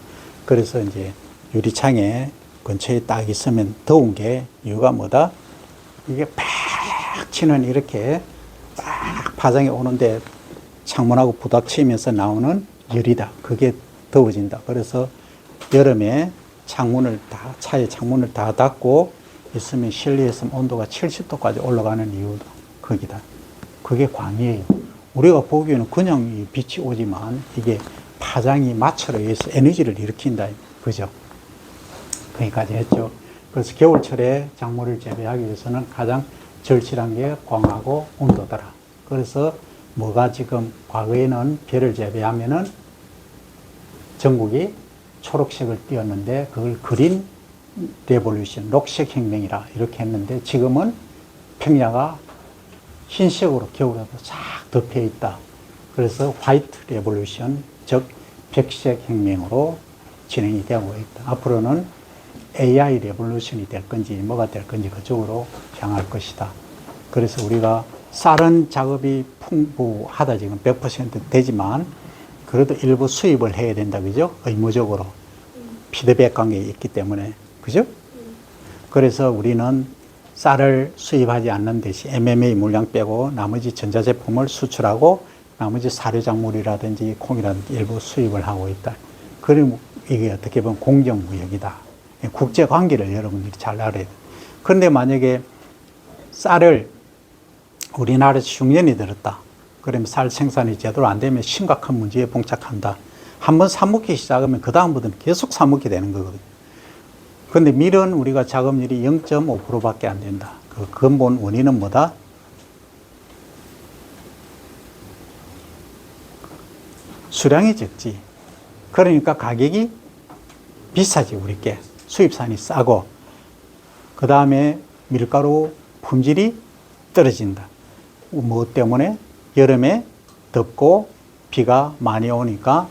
그래서 이제 유리창에 근처에 딱 있으면 더운 게 이유가 뭐다? 이게 팍 치는 이렇게 딱 파장이 오는데 창문하고 부닥치면서 나오는 열이다. 그게 더워진다. 그래서 여름에 창문을 다, 차에 창문을 다 닫고 있으면 실내에서 온도가 70도까지 올라가는 이유도 거기다. 그게 광이에요. 우리가 보기에는 그냥 이 빛이 오지만 이게 파장이 마찰에 의해서 에너지를 일으킨다. 그죠? 거기까지 했죠. 그래서 겨울철에 작물을 재배하기 위해서는 가장 절실한 게 광하고 온도더라. 그래서 뭐가 지금 과거에는 벼를 재배하면은 전국이 초록색을 띄었는데 그걸 그린 레볼루션, 녹색 혁명이라 이렇게 했는데 지금은 평야가 흰색으로 겨울에도 쫙 덮여 있다. 그래서 화이트 레볼루션, 즉 백색 혁명으로 진행이 되고 있다. 앞으로는 AI 레볼루션이 될 건지 뭐가 될 건지 그쪽으로 향할 것이다. 그래서 우리가 쌀은 작업이 풍부하다 지금 100% 되지만 그래도 일부 수입을 해야 된다. 그죠? 의무적으로. 피드백 관계에 있기 때문에. 그죠? 그래서 우리는 쌀을 수입하지 않는 대신 MMA 물량 빼고 나머지 전자제품을 수출하고 나머지 사료작물이라든지 콩이라든지 일부 수입을 하고 있다. 그럼 이게 어떻게 보면 공정무역이다. 국제관계를 여러분들이 잘 알아야 돼요. 그런데 만약에 쌀을 우리나라에서 흉년이 들었다. 그러면 쌀 생산이 제대로 안 되면 심각한 문제에 봉착한다. 한번 사먹기 시작하면 그다음부터는 계속 사먹게 되는 거거든요. 그런데 밀은 우리가 작업률이 0.5%밖에 안 된다. 그 근본 원인은 뭐다? 수량이 적지. 그러니까 가격이 비싸지, 우리께. 수입산이 싸고. 그 다음에 밀가루 품질이 떨어진다. 뭐 때문에? 여름에 덥고 비가 많이 오니까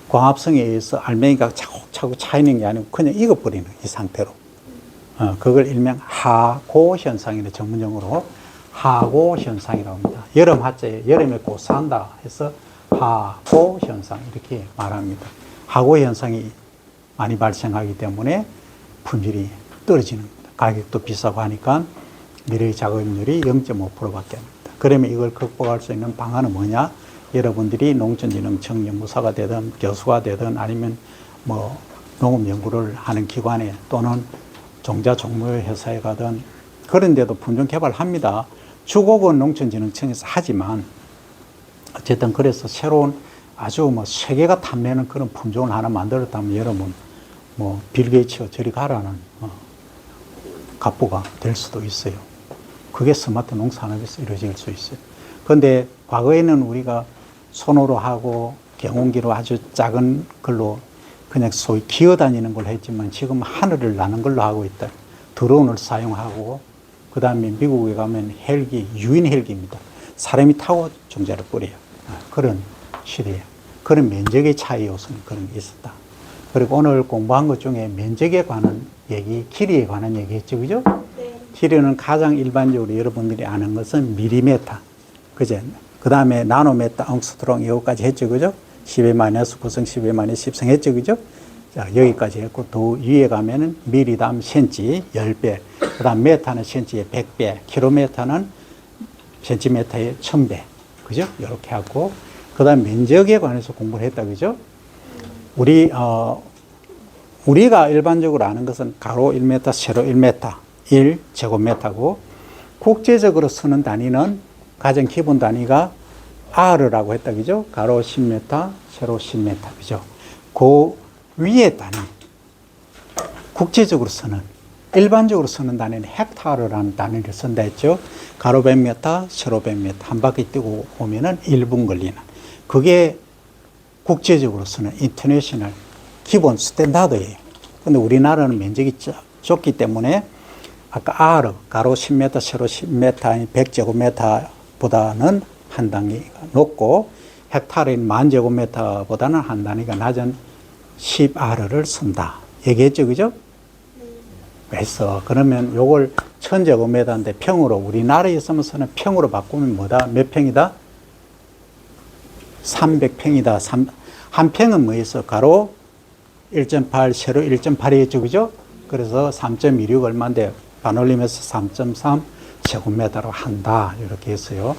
광합성에 의해서 알맹이가 차곡차곡 차이는 게 아니고 그냥 익어버리는 이 상태로. 그걸 일명 하고 현상이라 전문용어로 하고 현상이라고 합니다. 여름 하자에 여름에 고사한다 해서 하고 현상 이렇게 말합니다. 하고 현상이 많이 발생하기 때문에 품질이 떨어지는 겁니다. 가격도 비싸고 하니까 밀의 작업률이 0.5%밖에 안 됩니다. 그러면 이걸 극복할 수 있는 방안은 뭐냐? 여러분들이 농촌진흥청 연구사가 되든 교수가 되든 아니면 뭐 농업 연구를 하는 기관에 또는 종자 종묘 회사에 가든 그런 데도 품종 개발합니다. 주곡은 농촌진흥청에서 하지만 어쨌든 그래서 새로운 아주 뭐 세계가 탐내는 그런 품종을 하나 만들었다면 여러분 뭐 빌 게이츠가 저리 가라는 갑부가 될 수도 있어요. 그게 스마트 농산업에서 이루어질 수 있어요. 그런데 과거에는 우리가 손으로 하고 경운기로 아주 작은 걸로 그냥 소위 기어다니는 걸 했지만 지금 하늘을 나는 걸로 하고 있다. 드론을 사용하고 그 다음에 미국에 가면 헬기, 유인 헬기입니다. 사람이 타고 종자를 뿌려요. 그런 시대에 그런 면적의 차이 요소는 그런 게 있었다. 그리고 오늘 공부한 것 중에 면적에 관한 얘기, 길이에 관한 얘기 했죠. 그죠? 네. 길이는 가장 일반적으로 여러분들이 아는 것은 밀리미터. 그죠? 그 다음에 나노미터, 앙스트롱 이거까지 했죠. 그죠? 10의 마이너스 9성, 10의 마이너스 10성 했죠. 그죠? 자, 여기까지 했고, 더 위에 가면은 미리 다음 센치 10배, 그 다음 메타는 센치의 100배, 킬로미터는 센티미터의 1000배. 그죠? 이렇게 하고, 그 다음 면적에 관해서 공부를 했다. 그죠? 우리가 일반적으로 아는 것은 가로 1m, 세로 1m, 1제곱미터고, 국제적으로 쓰는 단위는 가장 기본 단위가 R라고 했다. 그죠? 가로 10m, 세로 10m. 그죠? 그 위에 단위, 국제적으로 쓰는, 일반적으로 쓰는 단위는 헥타르라는 단위를 쓴다 했죠. 가로 100m, 세로 100m. 한 바퀴 뛰고 오면은 1분 걸리는. 그게 국제적으로 쓰는 인터내셔널 기본 스탠다드예요. 근데 우리나라는 면적이 좁기 때문에 아까 R, 가로 10m, 세로 10m, 100제곱미터보다는 한 단위가 높고 헥타르인 10,000제곱미터보다는 한 단위가 낮은 10R를 쓴다. 얘기했죠. 그죠? 그래서 그러면 요걸 1000제곱미터인데 평으로 우리나라에서는 평으로 바꾸면 뭐다? 몇 평이다? 300평이다. 한 평은 뭐였어? 가로 1.8, 세로 1.8이었죠. 그죠? 그래서 3.16 얼마인데 반올림해서 3.3 제곱미터로 한다. 이렇게 했어요.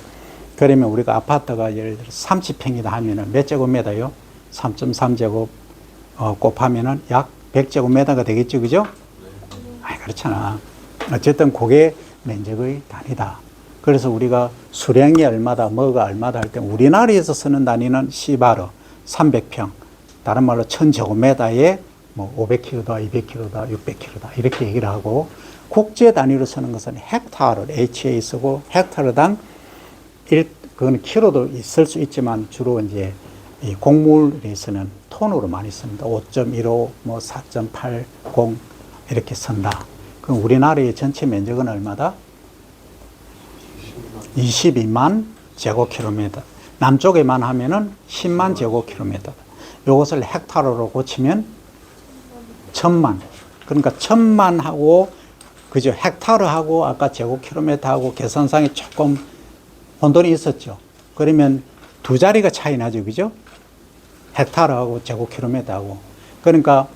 그러면 우리가 아파트가 예를 들어 30평이다 하면은 몇 제곱미터요? 3.3제곱 곱하면은 약 100제곱미터가 되겠죠. 그죠? 아니, 그렇잖아. 어쨌든 그게 면적의 단위다. 그래서 우리가 수량이 얼마다, 뭐가 얼마다 할 때 우리나라에서 쓰는 단위는 시바르 300평. 다른 말로 1000제곱미터에 뭐 500kg다, 200kg다, 600kg다 이렇게 얘기를 하고 국제 단위로 쓰는 것은 헥타르를 HA 쓰고 헥타르당 그건 키로도 있을 수 있지만 주로 이제 이 곡물에서는 톤으로 많이 씁니다. 5.15, 뭐 4.80 이렇게 쓴다. 그럼 우리나라의 전체 면적은 얼마다? 22만 제곱킬로미터. 남쪽에만 하면은 10만 제곱킬로미터. 이것을 헥타르로 고치면 1000만. 그러니까 1000만하고 그죠? 헥타르하고 아까 제곱킬로미터하고 계산상에 조금 혼돈이 있었죠. 그러면 두 자리가 차이 나죠. 그죠? 헥타르하고 제곱킬로미터하고. 그러니까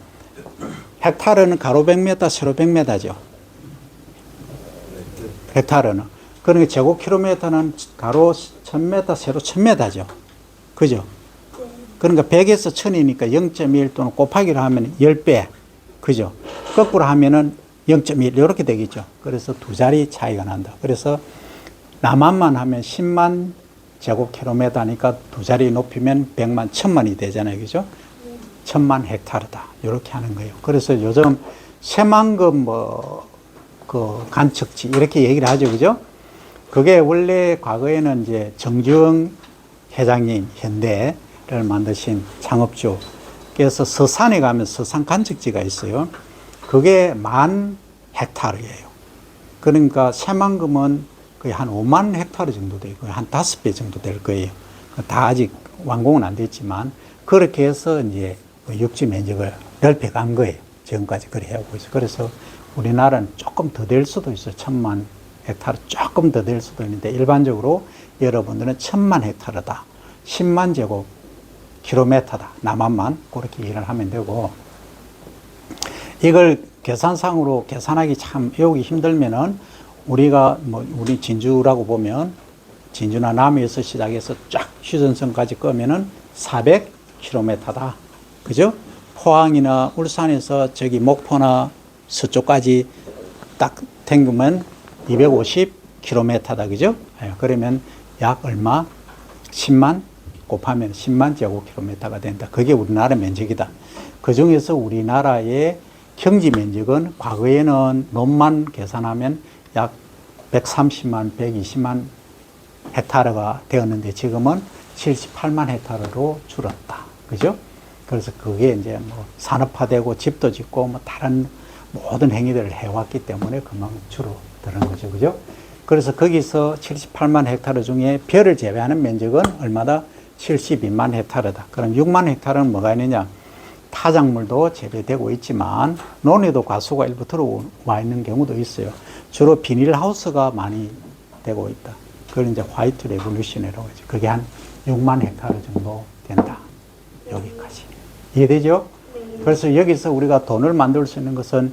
헥타르는 가로 100m, 세로 100m죠. 헥타르는. 그러니까 제곱킬로미터는 가로 1000m, 세로 1000m죠. 그죠? 그러니까 100에서 1000이니까 0.1 또는 곱하기로 하면 10배. 그죠? 거꾸로 하면은 0.1 이렇게 되겠죠. 그래서 두 자리 차이가 난다. 그래서 남한만 하면 10만 제곱킬로미터니까 두 자리 높이면 100만, 1000만이 되잖아요. 그죠? 1000만 헥타르다. 이렇게 하는 거예요. 그래서 요즘 새만금 그 관측지 이렇게 얘기를 하죠. 그죠? 그게 원래 과거에는 이제 정주영 회장님 현대를 만드신 창업주께서 서산에 가면 서산 관측지가 있어요. 그게 10,000헥타르예요. 그러니까 새만금은 거의 한 5만 헥타르 정도 되고 한 5배 정도 될 거예요. 다 아직 완공은 안 됐지만 그렇게 해서 이제 육지 면적을 넓혀간 거예요. 지금까지 그래 하고 있어요. 그래서 우리나라는 조금 더 될 수도 있어요. 1000만 헥타르 조금 더 될 수도 있는데 일반적으로 여러분들은 1000만 헥타르다. 10만 제곱 킬로미터다. 남한만 그렇게 이해를 하면 되고 이걸 계산상으로 계산하기 참 외우기 힘들면은 우리가 우리 진주라고 보면 진주나 남해에서 시작해서 쫙 휴전선까지 끄면은 400km다. 그죠? 포항이나 울산에서 저기 목포나 서쪽까지 딱 탱구면 250km다. 그죠? 그러면 약 얼마? 10만 곱하면 10만 제곱킬로미터가 된다. 그게 우리나라 면적이다. 그 중에서 우리나라의 경지 면적은 과거에는 논만 계산하면 약 130만, 120만 헥타르가 되었는데 지금은 78만 헥타르로 줄었다. 그죠? 그래서 그게 이제 뭐 산업화되고 집도 짓고 뭐 다른 모든 행위들을 해왔기 때문에 그만큼 줄어드는 거죠. 그죠? 그래서 거기서 78만 헥타르 중에 벼를 제외하는 면적은 얼마다? 72만 헥타르다. 그럼 6만 헥타르는 뭐가 있느냐? 타작물도 재배되고 있지만 논에도 과수가 일부 들어와 있는 경우도 있어요. 주로 비닐하우스가 많이 되고 있다. 그걸 이제 화이트 레볼루션이라고 하죠. 그게 한 6만 헥타르 정도 된다. 여기까지. 이해되죠? 그래서 여기서 우리가 돈을 만들 수 있는 것은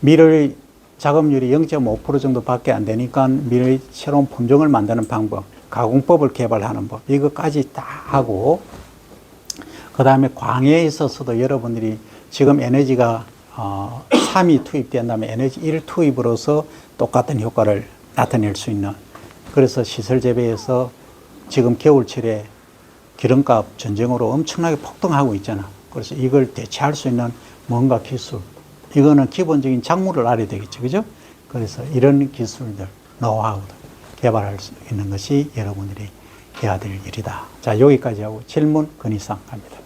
밀의 작업률이 0.5% 정도밖에 안 되니까 밀의 새로운 품종을 만드는 방법, 가공법을 개발하는 법, 이것까지 다 하고 그 다음에 광해에 있어서도 여러분들이 지금 에너지가 3이 투입된다면 에너지 1 투입으로서 똑같은 효과를 나타낼 수 있는 그래서 시설 재배에서 지금 겨울철에 기름값 전쟁으로 엄청나게 폭등하고 있잖아. 그래서 이걸 대체할 수 있는 뭔가 기술 이거는 기본적인 작물을 알아야 되겠죠. 그죠? 그래서 이런 기술들, 노하우들 개발할 수 있는 것이 여러분들이 해야 될 일이다. 자, 여기까지 하고 질문 건의사항 갑니다.